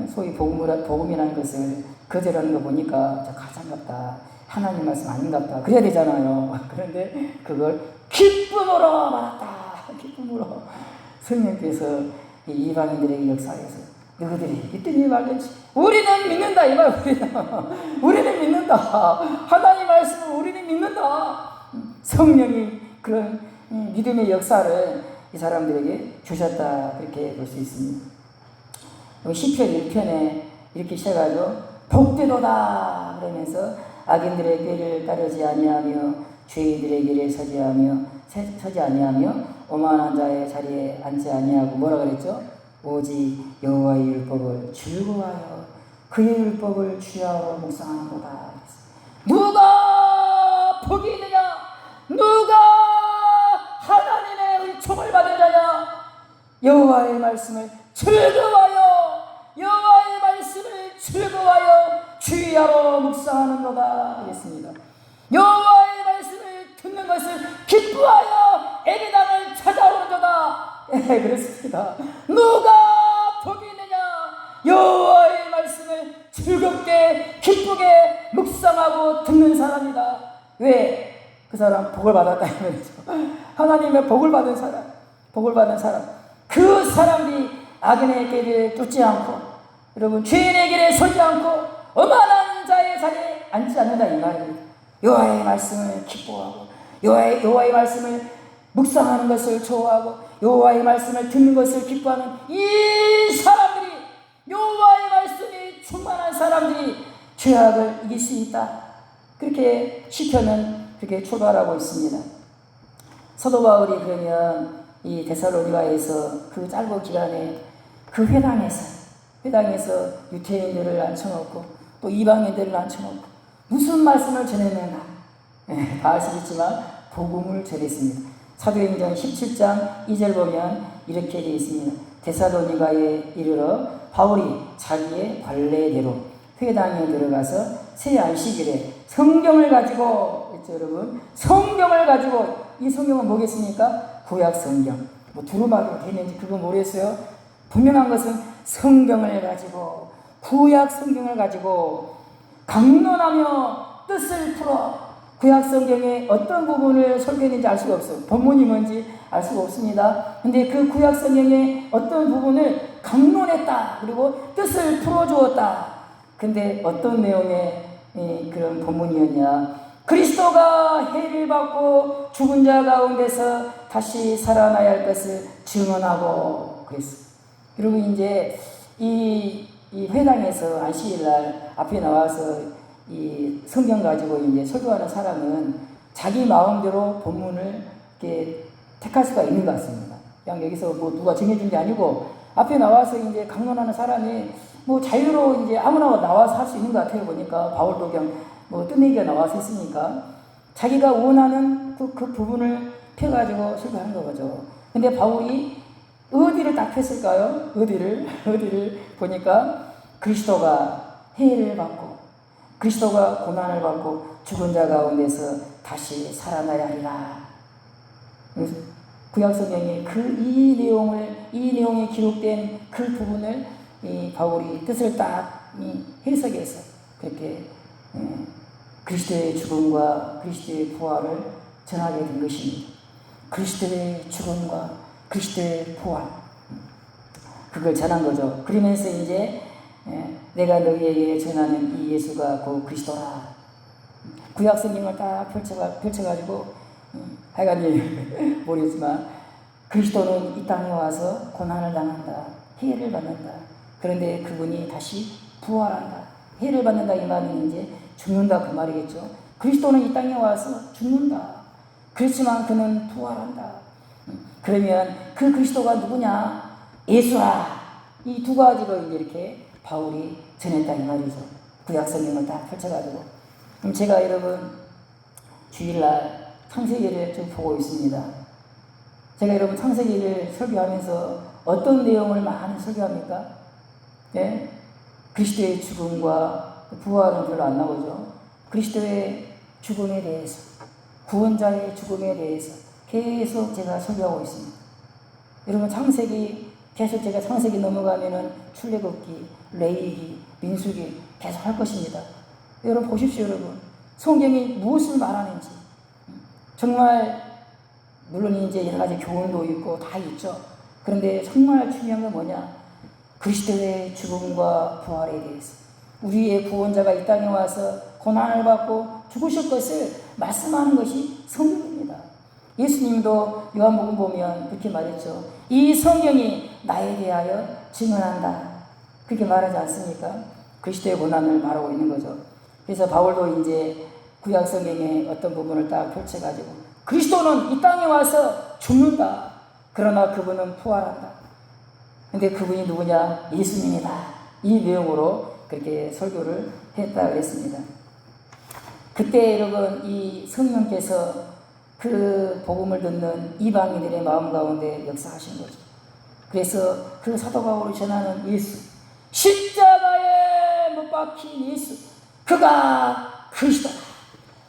소위 복음이라는 것을 거절하는 거 보니까 저 가짜인갑다, 하나님 말씀 아닌갑다, 그래야 되잖아요. 그런데 그걸 기쁨으로 말았다. 기쁨으로 성령께서 이 이방인들의 역사에서 너희들이 믿더니 말든지 우리는 믿는다, 이 말. 우리는 믿는다. 하나님 말씀을 우리는 믿는다. 성령이 그런 믿음의 역사를 이 사람들에게 주셨다, 그렇게 볼 수 있습니다. 시편 1편에 이렇게 시작하죠. 복되도다 그러면서 악인들의 길을 따르지 아니하며 죄인들의 길에 서지 아니하며 오만한 자의 자리에 앉지 아니하고, 뭐라 그랬죠? 오직 여호와의 율법을 즐거워하여 그의 율법을 주야로 묵상하는도다. 누가 복이 있느냐? 누가 하나님의 은총을 받은 자냐? 여호와의 말씀을 즐거워하여, 여호와의 말씀을 즐거워하여 주야로 묵상하는도다 그랬습니다. 여호와의 말씀을 듣는 것을 기뻐하여 에베당을 찾아오는도다. 그렇습니다. 누가 복이 있느냐? 여호와의 말씀을 즐겁게 기쁘게 묵상하고 듣는 사람이다. 왜? 그 사람 복을 받았다 이 말이죠. 하나님의 복을 받은 사람, 그 사람이 악인의 길에 쫓지 않고, 여러분, 죄인의 길에 서지 않고 오만한 자의 자리에 앉지 않는다 이 말입니다. 여호와의 말씀을 기뻐하고 여호와의 말씀을 묵상하는 것을 좋아하고 여호와의 말씀을 듣는 것을 기뻐하는 이 사람들이, 여호와의 말씀이 충만한 사람들이 죄악을 이길 수 있다. 그렇게 시편은 그렇게 출발하고 있습니다. 사도 바울이 그러면 이 데살로니가에서 그 짧은 기간에 그 회당에서 유태인들을 앉혀놓고 또 이방인들을 앉혀놓고 무슨 말씀을 전했는가? 다 아시겠지만 복음을 전했습니다. 사도행전 17장 2절 보면 이렇게 되어 있습니다. 데살로니가에 이르러 바울이 자기의 관례대로 회당에 들어가서 새 안식일에 성경을 가지고, 있죠, 여러분? 성경을 가지고, 이 성경은 뭐겠습니까? 구약 성경. 뭐 두루마기로 되는지 그거 모르겠어요. 분명한 것은 성경을 가지고, 구약 성경을 가지고 강론하며 뜻을 풀어, 구약 성경의 어떤 부분을 설교했는지 알 수가 없어요. 본문이 뭔지 알 수가 없습니다. 근데 그 구약 성경의 어떤 부분을 강론했다. 그리고 뜻을 풀어주었다. 근데 어떤 내용의 그런 본문이었냐? 그리스도가 해를 받고 죽은 자 가운데서 다시 살아나야 할 것을 증언하고 그랬어요. 그리고 이제 이 회당에서 안식일날 앞에 나와서 이 성경 가지고 이제 설교하는 사람은 자기 마음대로 본문을 이렇게 택할 수가 있는 것 같습니다. 그냥 여기서 뭐 누가 정해준 게 아니고 앞에 나와서 이제 강론하는 사람이 뭐 자유로 이제 아무나 나와서 할 수 있는 것 같아요. 보니까 바울도 그냥 뭐 뜻내기가 나와서 했으니까 자기가 원하는 그 부분을 펴가지고 설교하는 거죠. 근데 바울이 어디를 딱 폈을까요? 어디를 보니까 그리스도가 해를 받고 그리스도가 고난을 받고 죽은 자 가운데서 다시 살아나야 하리라. 구약성경에 이 내용에 기록된 그 부분을 이 바울이 뜻을 딱 해석해서 그렇게 그리스도의 죽음과 그리스도의 부활을 전하게 된 것입니다. 그리스도의 죽음과 그리스도의 부활, 그걸 전한 거죠. 그러면서 이제 내가 너희에게 전하는 이 예수가 곧 그리스도라. 구약 성경을 딱 펼쳐가지고 하여간 모르겠지만 그리스도는 이 땅에 와서 고난을 당한다, 해를 받는다. 그런데 그분이 다시 부활한다. 해를 받는다 이 말은 이제 죽는다 그 말이겠죠. 그리스도는 이 땅에 와서 죽는다. 그렇지만 그는 부활한다. 그러면 그 그리스도가 누구냐? 예수라. 이 두 가지로 이제 이렇게 바울이 전했다 이 말이죠. 구약 성경을 다 펼쳐가지고. 그럼 제가 여러분 주일날 창세기를 좀 보고 있습니다. 제가 여러분 창세기를 설교하면서 어떤 내용을 많이 설교합니까? 네? 그리스도의 죽음과 부활은 별로 안 나오죠. 그리스도의 죽음에 대해서, 구원자의 죽음에 대해서 계속 제가 설교하고 있습니다. 여러분 창세기 계속 제가 창세기 넘어가면은 출애굽기, 레위기, 민수기 계속 할 것입니다. 여러분 보십시오. 여러분 성경이 무엇을 말하는지 정말 물론 이제 여러 가지 교훈도 있고 다 있죠. 그런데 정말 중요한 건 뭐냐? 그리스도의 죽음과 부활에 대해서 우리의 구원자가 이 땅에 와서 고난을 받고 죽으실 것을 말씀하는 것이 성경입니다. 예수님도 요한복음 보면 그렇게 말했죠. 이 성경이 나에 대하여 증언한다. 그렇게 말하지 않습니까? 그리스도의 고난을 말하고 있는 거죠. 그래서 바울도 이제 구약 성경의 어떤 부분을 딱 펼쳐가지고 그리스도는 이 땅에 와서 죽는다. 그러나 그분은 부활한다. 근데 그분이 누구냐? 예수님이다. 이 내용으로 그렇게 설교를 했다 그랬습니다. 그때 여러분 이 성령께서 그 복음을 듣는 이방인들의 마음 가운데 역사하신 거죠. 그래서 그 사도 바울이 전하는 예수, 십자가에 못 박힌 예수, 그가 그리스도다.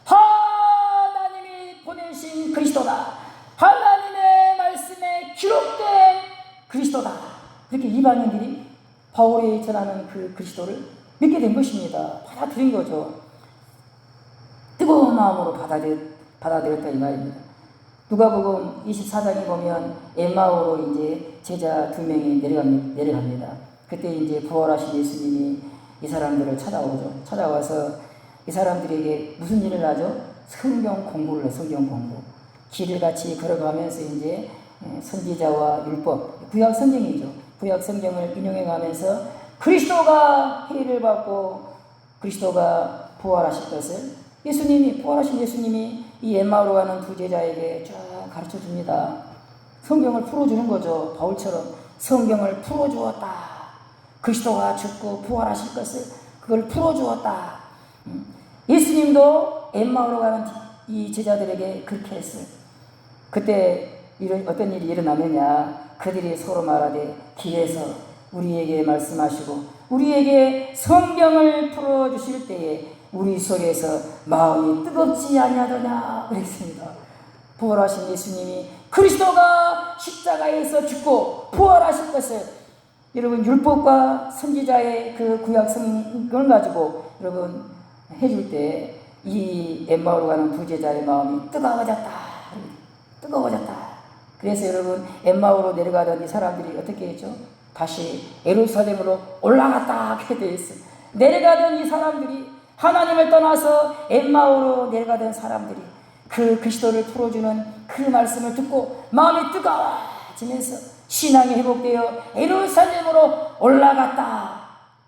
하나님이 보내신 그리스도다. 하나님의 말씀에 기록된 그리스도다. 이렇게 이방인들이 바울이 전하는 그 그리스도를 믿게 된 것입니다. 받아들인 거죠. 뜨거운 마음으로 받아들였다 이 말입니다. 누가복음 24장에 보면 엠마오로 이제 제자 2명이 내려갑니다. 그때 이제 부활하신 예수님이 이 사람들을 찾아오죠. 찾아와서 이 사람들에게 무슨 일을 하죠? 성경 공부를 해요. 성경 공부. 길을 같이 걸어가면서 이제 선지자와 율법, 구약 성경이죠. 구약 성경을 인용해 가면서 그리스도가 해를 받고 그리스도가 부활하실 것을 부활하신 예수님이 이 엠마오로 가는 두 제자에게 쭉 가르쳐 줍니다. 성경을 풀어주는 거죠. 바울처럼 성경을 풀어주었다. 그리스도가 죽고 부활하실 것을 그걸 풀어주었다. 예수님도 엠마오로 가는 이 제자들에게 그렇게 했어요. 그때 어떤 일이 일어나느냐? 그들이 서로 말하되 길에서 우리에게 말씀하시고 우리에게 성경을 풀어주실 때에 우리 속에서 마음이 뜨겁지 아니하더냐 그랬습니다. 부활하신 예수님이 그리스도가 십자가에서 죽고 부활하실 것을 여러분 율법과 선지자의 그 구약 성경을 가지고 여러분 해줄 때 이 엠마오로 가는 두 제자의 마음이 뜨거워졌다. 그래서 여러분 엠마오로 내려가던 이 사람들이 어떻게 했죠? 다시 예루살렘으로 올라갔다 하게 되어 있어요. 내려가던 이 사람들이 하나님을 떠나서 엠마오로 내려가던 사람들이 그 그리스도를 풀어주는 그 말씀을 듣고 마음이 뜨거워지면서 신앙이 회복되어 예루살렘으로 올라갔다.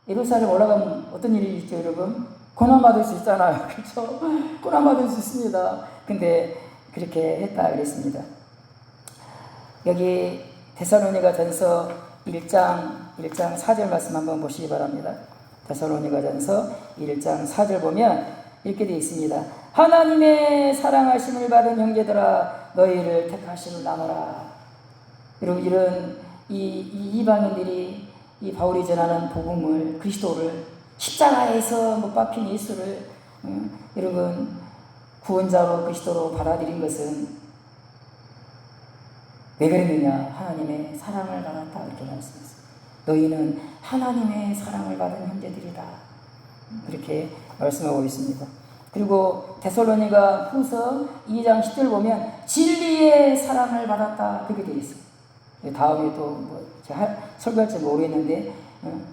예루살렘 올라가면 어떤 일이 있죠, 여러분? 고난받을 수 있잖아요. 그렇죠? 고난받을 수 있습니다. 근데 그렇게 했다 그랬습니다. 여기 데살로니가 전서 1장 4절 말씀 한번 보시기 바랍니다. 데살로니가 전서 1장 4절 보면 이렇게 되어 있습니다. 하나님의 사랑하심을 받은 형제들아 너희를 택하심을 나누라. 여러분 이런 이 이방인들이 이 바울이 전하는 복음을 그리스도를 십자가에서 못 박힌 예수를 여러분 구원자로 그리스도로 받아들인 것은 왜 그랬느냐? 하나님의 사랑을 받았다 이렇게 말씀했습니다. 너희는 하나님의 사랑을 받은 형제들이다. 이렇게 말씀하고 있습니다. 그리고 데살로니가 후서 2장 10절 보면 진리의 사랑을 받았다 그렇게 되어 있습니다. 다음에 또 제가 설교할지 모르겠는데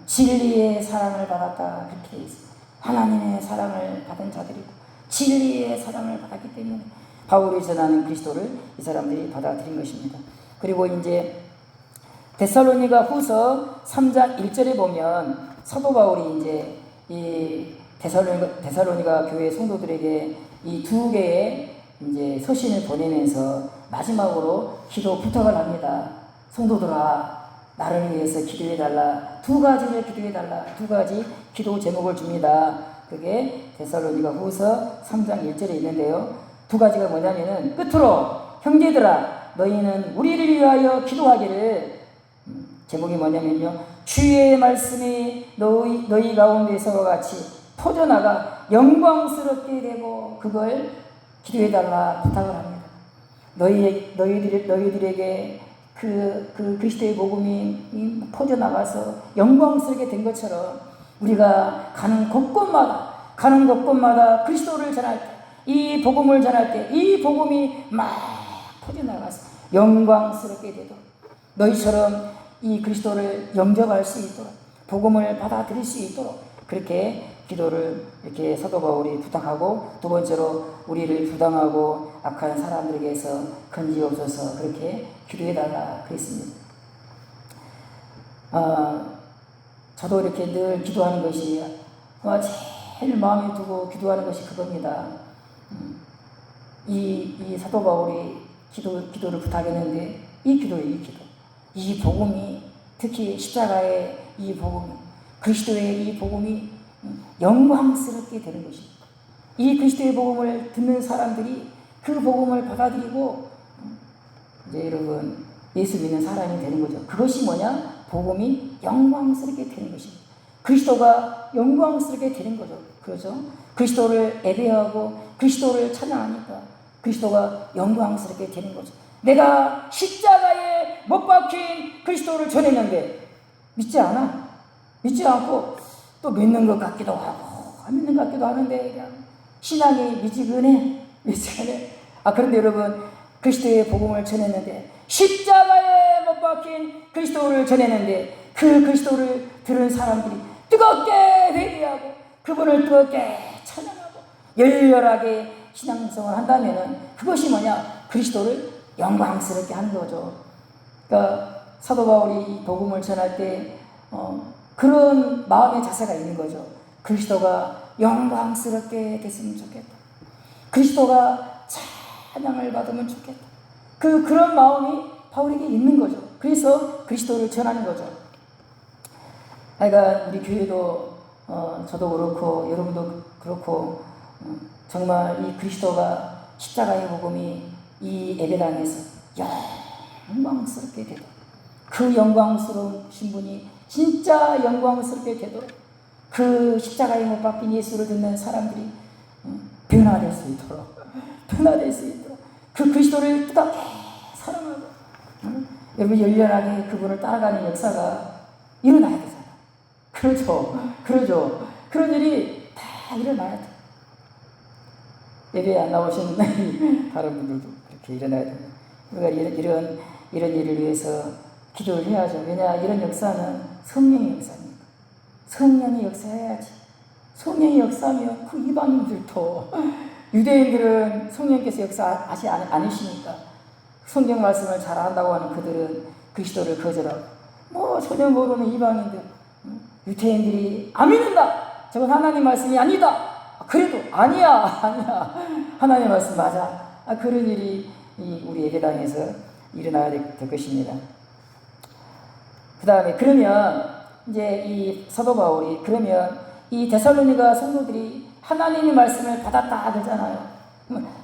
진리의 사랑을 받았다 그렇게 되어 있습니다. 하나님의 사랑을 받은 자들이고 진리의 사랑을 받았기 때문에 바울이 전하는 그리스도를 이 사람들이 받아들인 것입니다. 그리고 이제 데살로니가 후서 3장 1절에 보면 사도 바울이 이제 이 데살로니가 교회 성도들에게 이 두 개의 이제 서신을 보내면서 마지막으로 기도 부탁을 합니다. 성도들아, 나를 위해서 기도해달라. 두 가지를 기도해달라. 두 가지 기도 제목을 줍니다. 그게 데살로니가 후서 3장 1절에 있는데요. 두 가지가 뭐냐면은 끝으로 형제들아 너희는 우리를 위하여 기도하기를 제목이 뭐냐면요. 주의 말씀이 너희 가운데서와 같이 퍼져나가 영광스럽게 되고 그걸 기도해달라 부탁을 합니다. 너희들에게 그 그리스도의 복음이 퍼져나가서 영광스럽게 된 것처럼 우리가 가는 곳곳마다 그리스도를 전할 때, 이 복음을 전할 때 이 복음이 막 퍼져나가서 영광스럽게 되도록 너희처럼 이 그리스도를 영접할 수 있도록 복음을 받아들일 수 있도록 그렇게 기도를 이렇게 사도 바울이 부탁하고, 두 번째로 우리를 부당하고 악한 사람들에게서 건지옵소서 그렇게 기도해달라 그랬습니다. 저도 이렇게 늘 기도하는 것이 제일 마음에 두고 기도하는 것이 그겁니다. 이 사도 바울이 기도를 부탁했는데 이 기도예요. 이 복음이, 특히 십자가의 이 복음이, 그리스도의 이 복음이 영광스럽게 되는 것입니다. 이 그리스도의 복음을 듣는 사람들이 그 복음을 받아들이고 이제 여러분 예수 믿는 사람이 되는 거죠. 그것이 뭐냐? 복음이 영광스럽게 되는 것입니다. 그리스도가 영광스럽게 되는 거죠. 그렇죠? 그리스도를 예배하고 그리스도를 찬양하니까 그리스도가 영광스럽게 되는 거죠. 내가 십자가에 못 박힌 그리스도를 전했는데 믿지 않아? 믿지 않고 또 믿는 것 같기도 하고 안 믿는 것 같기도 하는데 그냥 신앙이 미지근해. 그런데 여러분 그리스도의 복음을 전했는데, 십자가에 못 박힌 그리스도를 전했는데 그 그리스도를 들은 사람들이 뜨겁게 회개하고 그분을 뜨겁게 찬양하고 열렬하게 신앙생활을 한다면 그것이 뭐냐? 그리스도를 영광스럽게 하는 거죠. 그러니까 사도 바울이 이 복음을 전할 때 그런 마음의 자세가 있는 거죠. 그리스도가 영광스럽게 됐으면 좋겠다. 그리스도가 찬양을 받으면 좋겠다. 그런 마음이 바울에게 있는 거죠. 그래서 그리스도를 전하는 거죠. 그러니까 우리 교회도 저도 그렇고 여러분도 그렇고 정말 이 그리스도가 십자가의 복음이 이 예배당에서 영광스럽게 되도록, 그 영광스러우신 분이 진짜 영광스럽게 되도록 그 십자가에 못 박힌 예수를 듣는 사람들이 변화될 수 있도록 그 그리스도를 뜨겁게 사랑하고 여러분 열렬하게 그분을 따라가는 역사가 일어나야 되잖아. 그러죠. 그런 일이 다 일어나야 돼. 예배에 안 나오시는 다른 분들도 그렇게 일어나야 됩니다. 우리가 이런 일을 위해서 기도를 해야죠. 왜냐, 이런 역사는 성령의 역사니까. 성령이 역사해야지. 성령이 역사하면 그 이방인들도, 유대인들은 성령께서 역사하지 않으시니까 성경 말씀을 잘 안다고 하는 그들은 그리스도를 거절하고, 전혀 모르는 이방인들, 유대인들이 안 믿는다. 저건 하나님 말씀이 아니다. 그래도 아니야. 하나님 말씀 맞아. 그런 일이 우리 예배당에서 일어나야 될 것입니다. 그 다음에 그러면 이제 이 사도 바울이 그러면 이 데살로니가 성도들이 하나님의 말씀을 받았다 그러잖아요.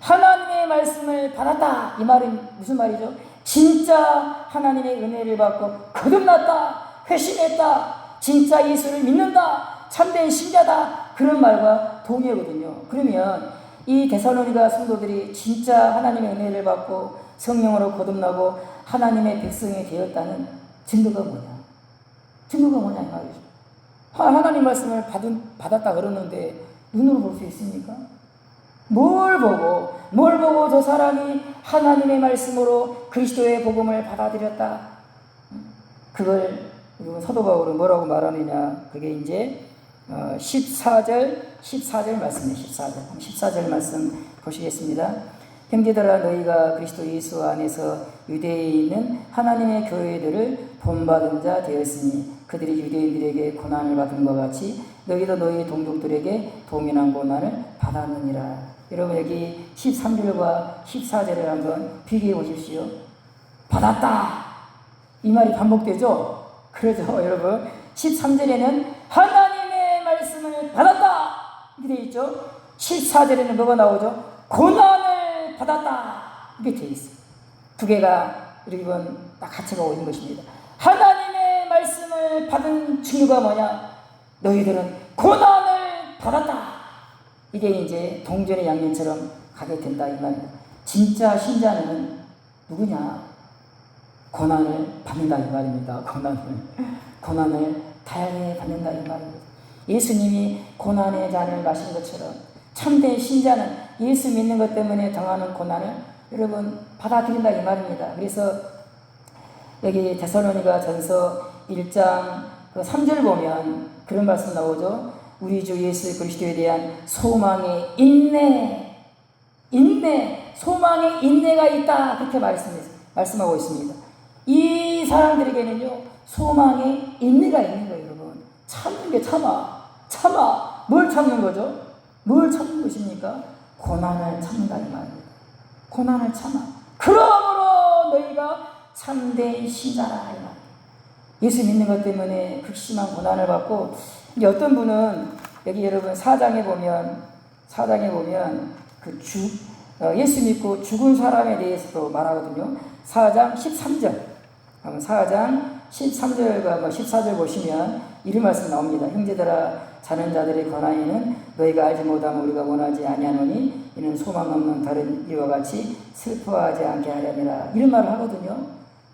하나님의 말씀을 받았다 이 말은 무슨 말이죠? 진짜 하나님의 은혜를 받고 거듭났다, 회심했다, 진짜 예수를 믿는다, 참된 신자다, 그런 말과 동의하거든요. 그러면 이 데살로니가 성도들이 진짜 하나님의 은혜를 받고 성령으로 거듭나고 하나님의 백성이 되었다는 증거가 뭐냐 이 말이죠. 하나님 말씀을 받았다 그러는데 눈으로 볼 수 있습니까? 뭘 보고 저 사람이 하나님의 말씀으로 그리스도의 복음을 받아들였다. 그걸 사도 바울은 뭐라고 말하느냐? 그게 이제 14절 말씀이에요. 14절 말씀 보시겠습니다. 형제들아, 너희가 그리스도 예수 안에서 유대에 있는 하나님의 교회들을 본받은 자 되었으니 그들이 유대인들에게 고난을 받은 것 같이 너희도 너희 동족들에게 동일한 고난을 받았느니라. 여러분 여기 13절과 14절을 한번 비교해 보십시오. 받았다 이 말이 반복되죠? 그러죠 여러분. 13절에는 하나님의 말씀을 받았다 이렇게 되어 있죠. 14절에는 뭐가 나오죠? 고난을 받았다 이렇게 되어 있어요. 두 개가 이렇게 딱 같이 가고 있는 것입니다. 하나님의 말씀을 받은 증거가 뭐냐? 너희들은 고난을 받았다. 이게 이제 동전의 양면처럼 가게 된다 이 말입니다. 진짜 신자는 누구냐? 고난을 받는다 이 말입니다. 고난을 다양하게 받는다 이 말입니다. 예수님이 고난의 잔을 마신 것처럼 참된 신자는 예수 믿는 것 때문에 당하는 고난을 여러분 받아들인다 이 말입니다. 그래서 여기 데살로니가 전서 1장 3절 보면 그런 말씀 나오죠. 우리 주 예수 그리스도에 대한 소망의 인내, 소망의 인내가 있다. 그렇게 말씀하고 있습니다. 이 사람들에게는요, 소망의 인내가 있는 거예요, 여러분. 참는 게 참아. 뭘 참는 거죠? 뭘 참는 것입니까? 고난을 참는다, 이 말입니다. 고난을 참아. 그러므로 너희가 참된 신자라, 이 말입니다. 예수 믿는 것 때문에 극심한 고난을 받고, 이제 어떤 분은, 여기 여러분 4장에 보면, 예수 믿고 죽은 사람에 대해서도 말하거든요. 4장 13절. 4장 13절과 14절 보시면 이런 말씀 나옵니다. 형제들아, 자는 자들의 권하에는 너희가 알지 못하면 우리가 원하지 아니하노니 이는 소망 없는 다른 이와 같이 슬퍼하지 않게 하려니라. 이런 말을 하거든요.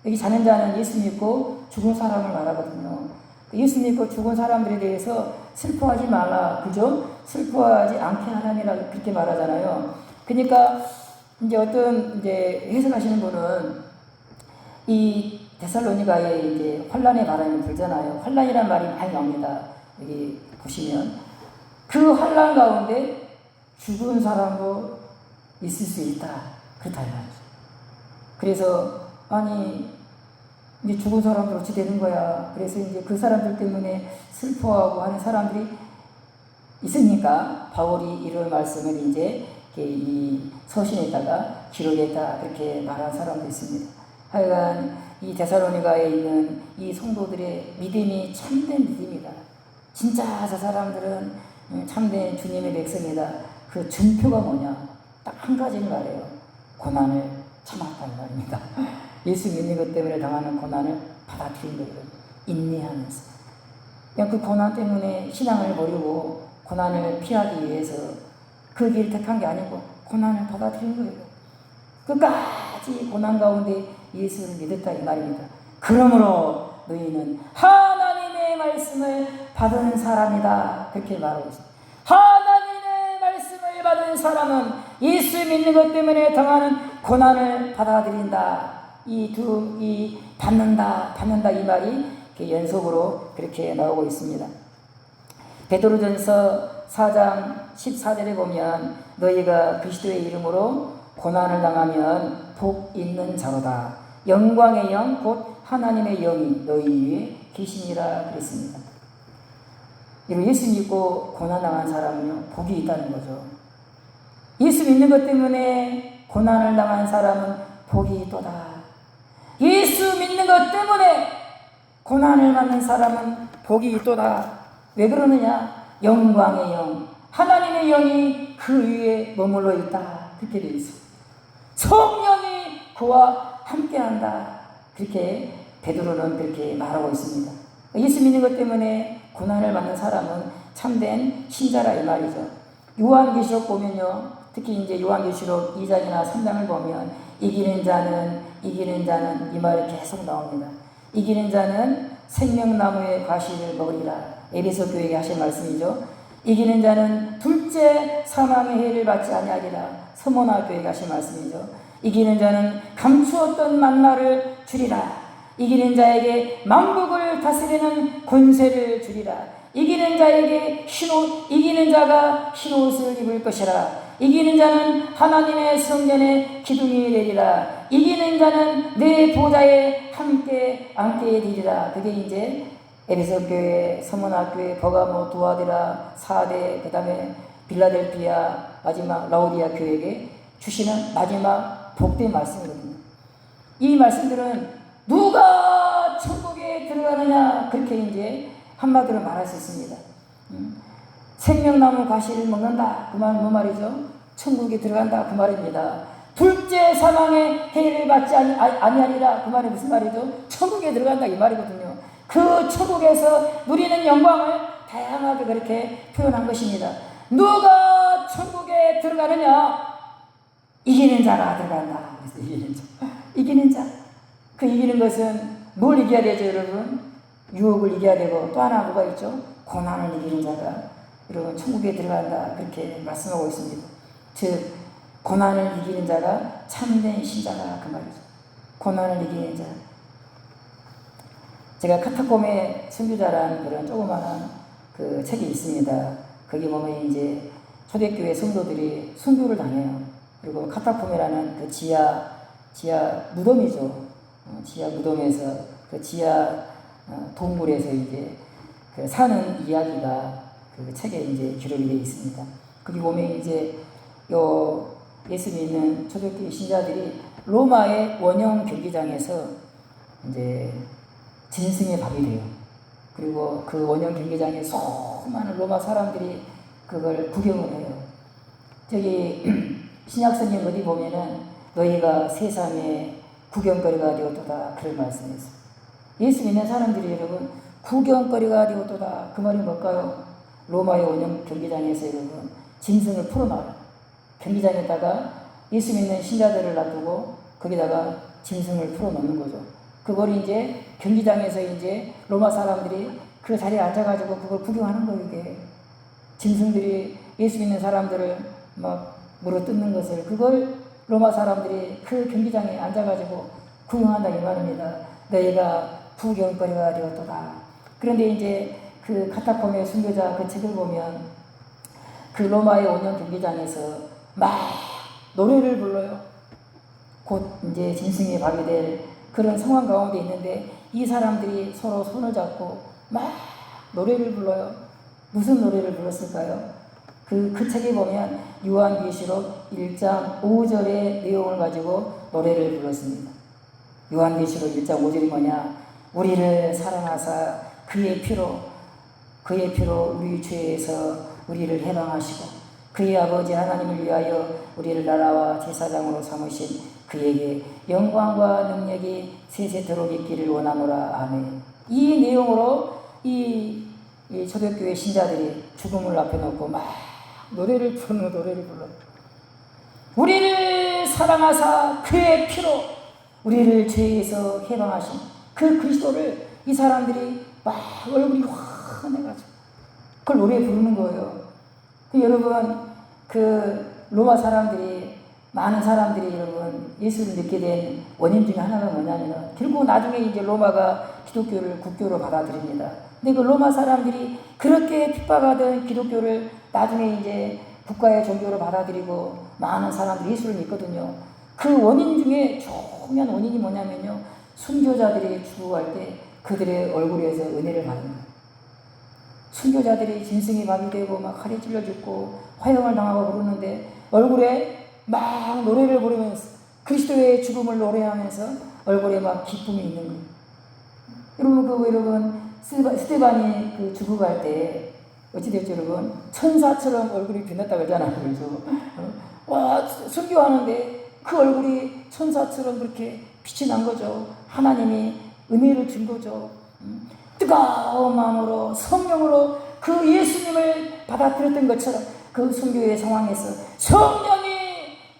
여기 자는 자는 예수 믿고 죽은 사람을 말하거든요. 예수 믿고 죽은 사람들에 대해서 슬퍼하지 말라. 그죠? 슬퍼하지 않게 하려니라. 그렇게 말하잖아요. 그러니까 이제 어떤 해석하시는 분은 이 데살로니가에 이제 환란의 바람이 불잖아요. 환란이란 말이 많이 나옵니다. 여기 보시면 그 환란 가운데 죽은 사람도 있을 수 있다. 그렇다 말이죠. 그래서 아니 이제 죽은 사람들 어찌 되는 거야. 그래서 이제 그 사람들 때문에 슬퍼하고 하는 사람들이 있으니까 바울이 이런 말씀을 이제 이 서신에다가 기록했다 그렇게 말한 사람도 있습니다. 하여간 이 데살로니가에 있는 이 성도들의 믿음이 참된 믿음이다. 진짜 저 사람들은 참된 주님의 백성이다. 그 증표가 뭐냐? 딱 한 가지를 말해요. 고난을 참았다는 말입니다. 예수 믿는 것 때문에 당하는 고난을 받아들인 거예요. 인내하면서. 그냥 그 고난 때문에 신앙을 버리고 고난을 피하기 위해서 그 길을 택한 게 아니고 고난을 받아들인 거예요. 끝까지 고난 가운데 예수를 믿었다 이 말입니다. 그러므로 너희는 하나님의 말씀을 받은 사람이다. 그렇게 말하고 있습니다. 하나님의 말씀을 받은 사람은 예수 믿는 것 때문에 당하는 고난을 받아들인다. 이 받는다 이 말이 연속으로 그렇게 나오고 있습니다. 베드로전서 4장 14절에 보면 너희가 그리스도의 이름으로 고난을 당하면 복 있는 자로다. 영광의 영 곧 하나님의 영이 너희 위에 계시니라 그랬습니다. 이런 예수 믿고 고난 당한 사람은요 복이 있다는 거죠. 예수 믿는 것 때문에 고난을 당한 사람은 복이 있도다. 예수 믿는 것 때문에 고난을 받는 사람은 복이 있도다. 왜 그러느냐? 영광의 영, 하나님의 영이 그 위에 머물러 있다. 그렇게 되어 있습니다. 성령이 그와 함께한다. 그렇게 베드로는 그렇게 말하고 있습니다. 예수 믿는 것 때문에 고난을 받는 사람은 참된 신자라 이 말이죠. 요한계시록 보면요, 특히 이제 요한계시록 2장이나 3장을 보면 이기는 자는 이 말이 계속 나옵니다. 이기는 자는 생명나무의 과실을 먹으리라. 에베소 교회에 하신 말씀이죠. 이기는 자는 둘째 사망의 해를 받지 아니하리라. 서모나 교회에 하신 말씀이죠. 이기는 자는 감추었던 만나를 주리라. 이기는 자에게 만국을 다스리는 권세를 주리라. 이기는 자가 흰 옷을 입을 것이라. 이기는 자는 하나님의 성전에 기둥이 되리라. 이기는 자는 내 보좌에 함께 앉게 되리라. 그게 이제 에베소 교회, 서머나 교회, 버가모, 두아디라, 사대, 그 다음에 빌라델피아, 마지막 라오디아 교회에게 주시는 마지막 복된 말씀이거든요. 이 말씀들은 누가 천국에 들어가느냐 그렇게 이제 한마디로 말할 수 있습니다. 생명나무 과실을 먹는다 그 말은 뭐 말이죠? 천국에 들어간다 그 말입니다. 둘째 사망의 해를 받지 아니하리라 그 말이 무슨 말이죠? 천국에 들어간다 이 말이거든요. 그 천국에서 누리는 영광을 다양하게 그렇게 표현한 것입니다. 누가 천국에 들어가느냐? 이기는 자가 들어간다. 그래서 이기는 자. 이기는 자. 그 이기는 것은 뭘 이겨야 되죠, 여러분? 유혹을 이겨야 되고, 또 하나 뭐가 있죠? 고난을 이기는 자가 여러분 천국에 들어간다. 그렇게 말씀하고 있습니다. 즉 고난을 이기는 자가 참된 신자가 그 말이죠. 고난을 이기는 자. 제가 카타콤의 선교자라는 그런 조그마한 그 책이 있습니다. 거기 보면 이제 초대교회 성도들이 순교를 당해요. 그리고 카타콤이라는 그 지하 무덤이죠. 지하 무덤에서 그 지하 동굴에서 이제 그 사는 이야기가 그 책에 이제 기록이 되어 있습니다. 거기 보면 이제 요 예수 믿는 초대교회 신자들이 로마의 원형 경기장에서 이제 진승의 밥이 돼요. 그리고 그 원형 경기장에 수많은 로마 사람들이 그걸 구경을 해요. 저기 신약성경 어디 보면은 너희가 세상에 구경거리가 되었도다 그런 말씀이었어요. 예수 믿는 사람들이 여러분 구경거리가 되었도다 그 말이 뭘까요? 로마의 원형 경기장에서 여러분 짐승을 풀어놔요. 경기장에다가 예수 믿는 신자들을 놔두고 거기다가 짐승을 풀어놓는 거죠. 그걸 이제 경기장에서 이제 로마 사람들이 그 자리에 앉아가지고 그걸 구경하는 거예요. 이게 짐승들이 예수 믿는 사람들을 막 물어뜯는 것을 그걸 로마 사람들이 그 경기장에 앉아가지고 구경한다 이 말입니다. 너희가 구경거리가 되었도다. 그런데 이제 그 카타콤의 순교자 그 책을 보면 그 로마의 원형 경기장에서 막 노래를 불러요. 곧 이제 짐승의 밥이 될 그런 상황 가운데 있는데 이 사람들이 서로 손을 잡고 막 노래를 불러요. 무슨 노래를 불렀을까요? 그 책에 보면 요한계시록 1장 5절의 내용을 가지고 노래를 불렀습니다. 요한계시록 1장 5절이 뭐냐? 우리를 사랑하사 그의 피로 우리 죄에서 우리를 해방하시고 그의 아버지 하나님을 위하여 우리를 나라와 제사장으로 삼으신 그에게 영광과 능력이 세세토록 있기를 원하노라. 아멘. 이 내용으로 이 초대교회 신자들이 죽음을 앞에 놓고 막 노래를 불러. 우리를 사랑하사 그의 피로 우리를 죄에서 해방하신 그 그리스도를 이 사람들이 막 얼굴이 환해가지고 그걸 노래 부르는 거예요. 여러분 그 로마 사람들이 많은 사람들이 여러분 예수를 믿게 된 원인 중에 하나가 뭐냐면 결국 나중에 이제 로마가 기독교를 국교로 받아들입니다. 근데 그 로마 사람들이 그렇게 핍박하던 기독교를 나중에 이제 국가의 종교로 받아들이고 많은 사람들이 예수를 믿거든요. 그 원인 중에 중요한 원인이 뭐냐면요. 순교자들이 죽어갈 때 그들의 얼굴에서 은혜를 받는 거예요. 순교자들이 짐승의 밥이 되고 막 칼에 찔려 죽고 화형을 당하고 그러는데 얼굴에 막 노래를 부르면서 그리스도의 죽음을 노래하면서 얼굴에 막 기쁨이 있는 거예요. 여러분 스테반이 그 죽어갈 때 어찌됐죠 여러분? 천사처럼 얼굴이 빛났다 그러잖아요. 그래서 와 순교하는데 그 얼굴이 천사처럼 그렇게 빛이 난 거죠. 하나님이 은혜를 준 거죠. 뜨거운 마음으로 성령으로 그 예수님을 받아들였던 것처럼 그 순교의 상황에서 성령이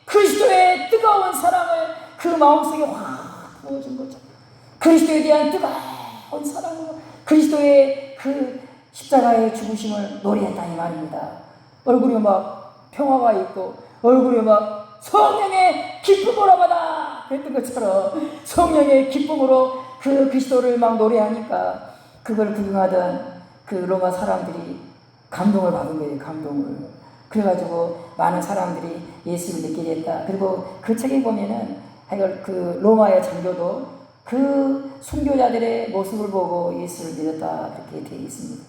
그리스도의 뜨거운 사랑을 그 마음속에 확 부어준 거죠. 그리스도에 대한 뜨거운 사랑으로 그리스도의 그 십자가의 죽으심을 노래했다 이 말입니다. 얼굴에 막 평화가 있고 얼굴에 막 성령의 기쁨으로 받아 그랬던 것처럼 성령의 기쁨으로 그 그리스도를 막 노래하니까 그걸 구경하던 그 로마 사람들이 감동을 받은 거예요. 감동을. 그래가지고 많은 사람들이 예수를 믿게 됐다. 그리고 그 책에 보면은 그 로마의 장교도 그 순교자들의 모습을 보고 예수를 믿었다 그렇게 되어 있습니다.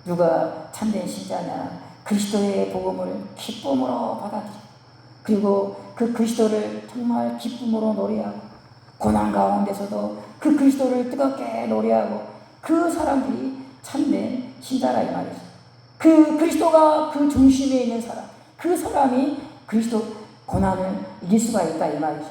누가 참된 신자냐? 그리스도의 복음을 기쁨으로 받아들여. 그리고 그 그리스도를 정말 기쁨으로 노래하고 고난 가운데서도 그 그리스도를 뜨겁게 노래하고 그 사람들이 참된 신자라 이 말이죠. 그 그리스도가 그 중심에 있는 사람, 그 사람이 그리스도 고난을 이길 수가 있다 이 말이죠.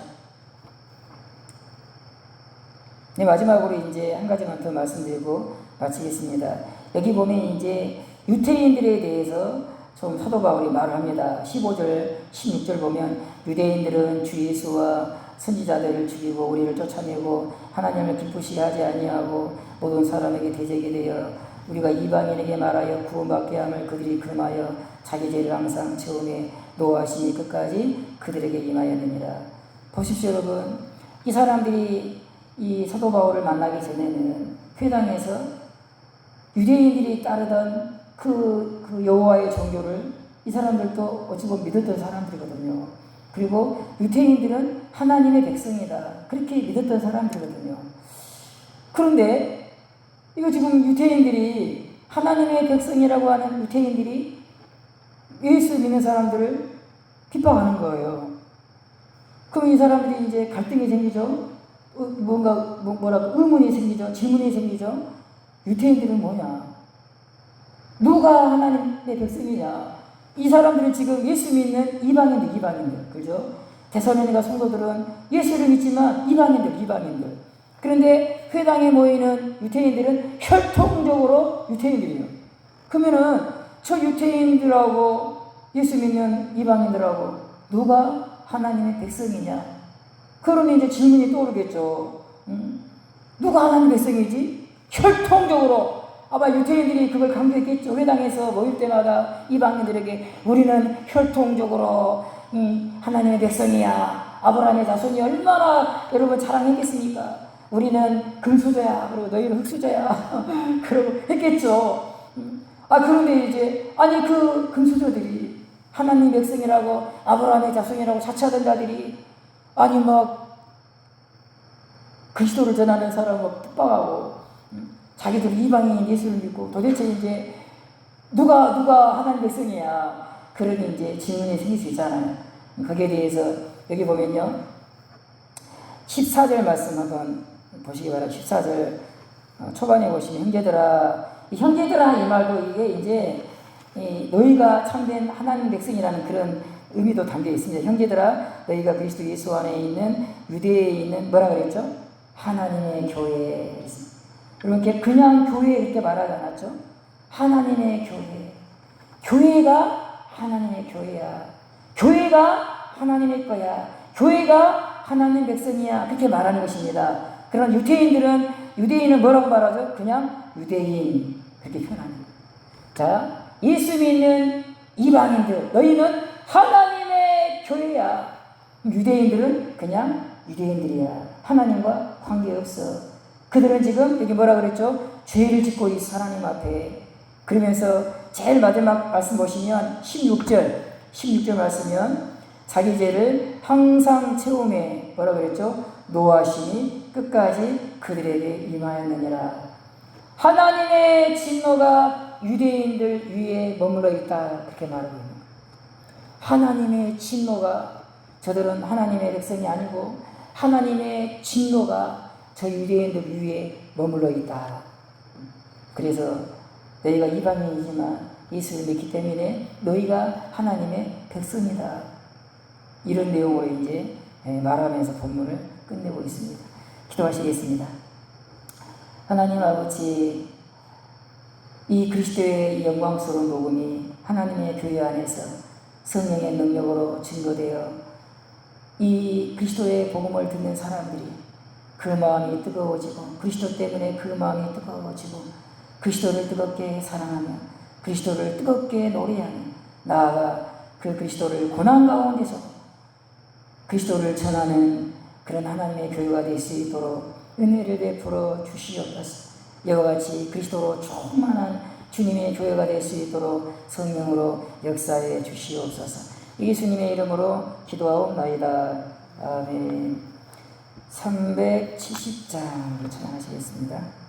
네, 마지막으로 이제 한 가지만 더 말씀드리고 마치겠습니다. 여기 보면 이제 유대인들에 대해서 좀 사도 바울이 말을 합니다. 15절, 16절 보면 유대인들은 주 예수와 선지자들을 죽이고 우리를 쫓아내고 하나님을 기쁘시게 하지 아니하고 모든 사람에게 대적이 되어 우리가 이방인에게 말하여 구원받게 함을 그들이 금하여 자기 죄를 항상 처음에 노하시니 끝까지 그들에게 임하였느니라. 보십시오 여러분, 이 사람들이 이 사도 바울을 만나기 전에는 회당에서 유대인들이 따르던 그 여호와의 종교를 이 사람들도 어찌 보면 믿었던 사람들이거든요. 그리고 유대인들은 하나님의 백성이다, 그렇게 믿었던 사람들이거든요. 그런데 이거 지금 유대인들이, 하나님의 백성이라고 하는 유대인들이 예수 믿는 사람들을 핍박하는 거예요. 그럼 이 사람들이 이제 갈등이 생기죠. 뭐라고 의문이 생기죠. 질문이 생기죠. 유대인들은 뭐냐? 누가 하나님의 백성이냐? 이 사람들은 지금 예수 믿는 이방인들, 그죠? 데살로니가 성도들은 예수를 믿지만 이방인들. 그런데 회당에 모이는 유대인들은 혈통적으로 유대인들이에요. 그러면은 저 유대인들하고 예수 믿는 이방인들하고 누가 하나님의 백성이냐? 그러면 이제 질문이 떠오르겠죠. 누가 하나님의 백성이지? 혈통적으로 아마 유대인들이 그걸 강조했겠죠. 회당에서 모일 때마다 이방인들에게 우리는 혈통적으로 하나님의 백성이야, 아브라함의 자손이 얼마나 여러분 자랑했겠습니까? 우리는 금수저야, 그리고 너희는 흙수저야 그러고 했겠죠. 그런데 이제 그 금수저들이 하나님의 백성이라고 아브라함의 자손이라고 자처하던 자들이 그리스도를 전하는 사람을 핍박하고 자기들 이방인 예수를 믿고 도대체 이제 누가 하나님 백성이야? 그러니 이제 질문이 생길 수 있잖아요. 거기에 대해서 여기 보면요, 14절 말씀 한번 보시기 바랍니다. 14절 초반에 보시면 형제들아 이 말도 이게 이제 너희가 참된 하나님 백성이라는 그런 의미도 담겨 있습니다. 형제들아 너희가 그리스도 예수 안에 있는 유대에 있는 뭐라 그랬죠? 하나님의 교회. 여러분 그냥 교회 이렇게 말하지 않았죠? 하나님의 교회. 교회가 하나님의 교회야. 교회가 하나님의 거야. 교회가 하나님 백성이야. 그렇게 말하는 것입니다. 그런 유대인은 뭐라고 말하죠? 그냥 유대인, 그렇게 표현합니다. 자, 예수 믿는 이방인들, 너희는 하나님의 교회야. 유대인들은 그냥 유대인들이야. 하나님과 관계없어. 그들은 지금 여기 뭐라 그랬죠? 죄를 짓고 있어 하나님 앞에. 그러면서 제일 마지막 말씀 보시면 16절 말씀이면 자기 죄를 항상 채움에 뭐라 그랬죠? 노하시니 끝까지 그들에게 임하였느니라. 하나님의 진노가 유대인들 위에 머물러 있다, 그렇게 말하고 있는 거예요. 하나님의 진노가, 저들은 하나님의 백성이 아니고 하나님의 진노가 저 유대인들 위에 머물러 있다. 그래서 너희가 이방인이지만 예수를 믿기 때문에 너희가 하나님의 백성이다, 이런 내용으로 이제 말하면서 본문을 끝내고 있습니다. 기도하시겠습니다. 하나님 아버지, 이 그리스도의 영광스러운 복음이 하나님의 교회 안에서 성령의 능력으로 증거되어 이 그리스도의 복음을 듣는 사람들이 그 마음이 뜨거워지고, 그리스도 때문에 그 마음이 뜨거워지고, 그리스도를 뜨겁게 사랑하며 그리스도를 뜨겁게 노래하며 나아가 그 그리스도를 고난 가운데서 그리스도를 전하는 그런 하나님의 교회가 될 수 있도록 은혜를 베풀어 주시옵소서. 이와 같이 그리스도로 충만한 주님의 교회가 될 수 있도록 성령으로 역사해 주시옵소서. 예수님의 이름으로 기도하옵나이다. 아멘. 370장을 찬양하시겠습니다.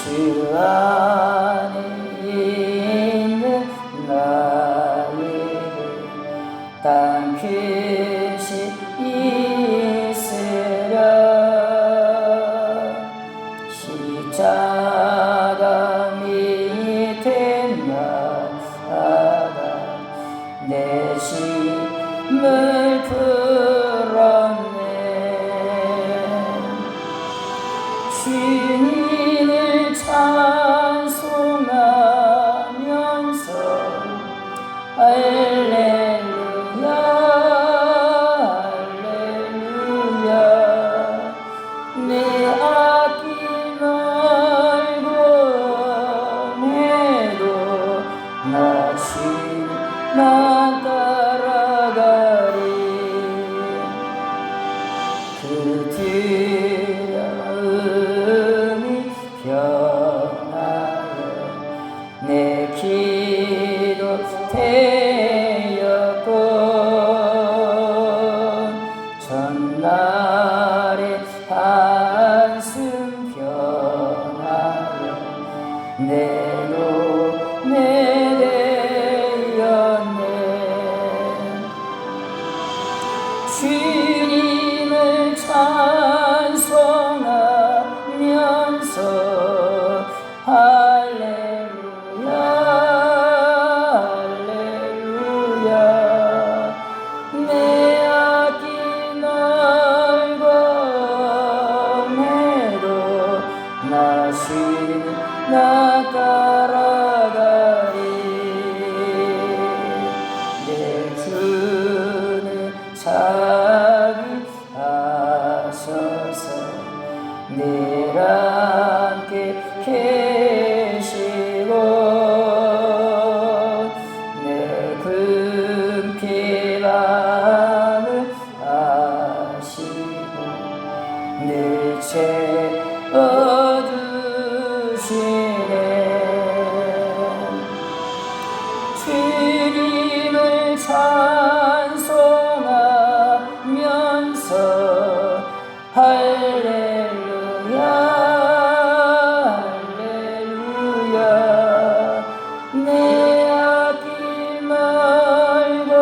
주 안에 있는 나에게 땅 끝이 있으랴. 나 따라가리. 그 두려움이 변하여 내 기도 되었고 전날의 한숨 변하여 내 눈에 되었네. 주님을 찬송하면서 할렐루야 할렐루야. 내 아낀 날과 매도 나 주님 나 따라가리. 내 주는 자비 하셔서 늘 함께 계시고 내 금피 마음을 아시고 늘 채워주시네. 주님을 찬송하면서 할렐루야 할렐루야. 내 아낀 말과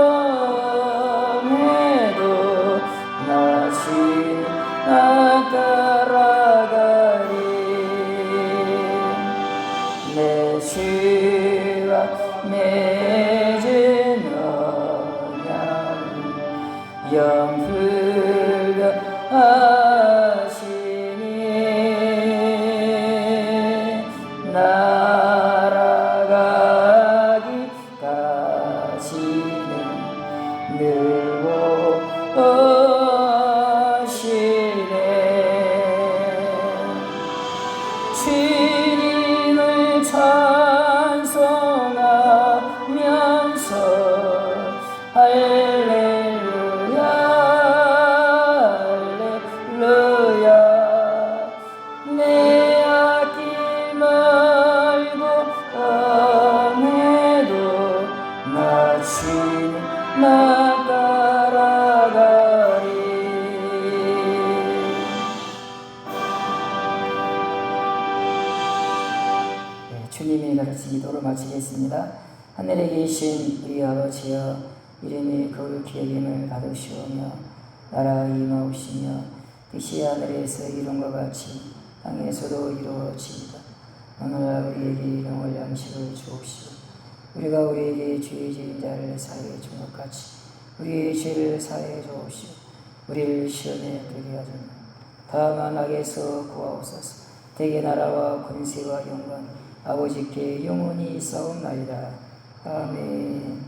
매도 나 주님 나 따라가리. 내 주와 맺은 언약을 영불변하시니 날아가기까지는 늘 보시네. 주님을 찬송하면서 할렐루야 할렐루야. 내 아낄 말고 매도 나 주님 나 따라가리. 주님이 가르친 기도로 마치겠습니다. 하늘에 계신 우리 아버지여, 이름이 거룩히 여김을 받으시오며 나라 임하옵시며 뜻이 하늘에서 이룬 것 같이 땅에서도 이루어지이다. 오늘날 우리에게 일용할 양식을 주옵시오. 우리가 우리에게 죄 지은 자를 사하여 준 것 같이 우리의 죄를 사하여 주옵시오. 우리를 시험에 들게 하소서. 다만 악에서 구하옵소서. 대개 나라와 권세와 영광 아버지께 영원히 있사옵나이다. 아멘.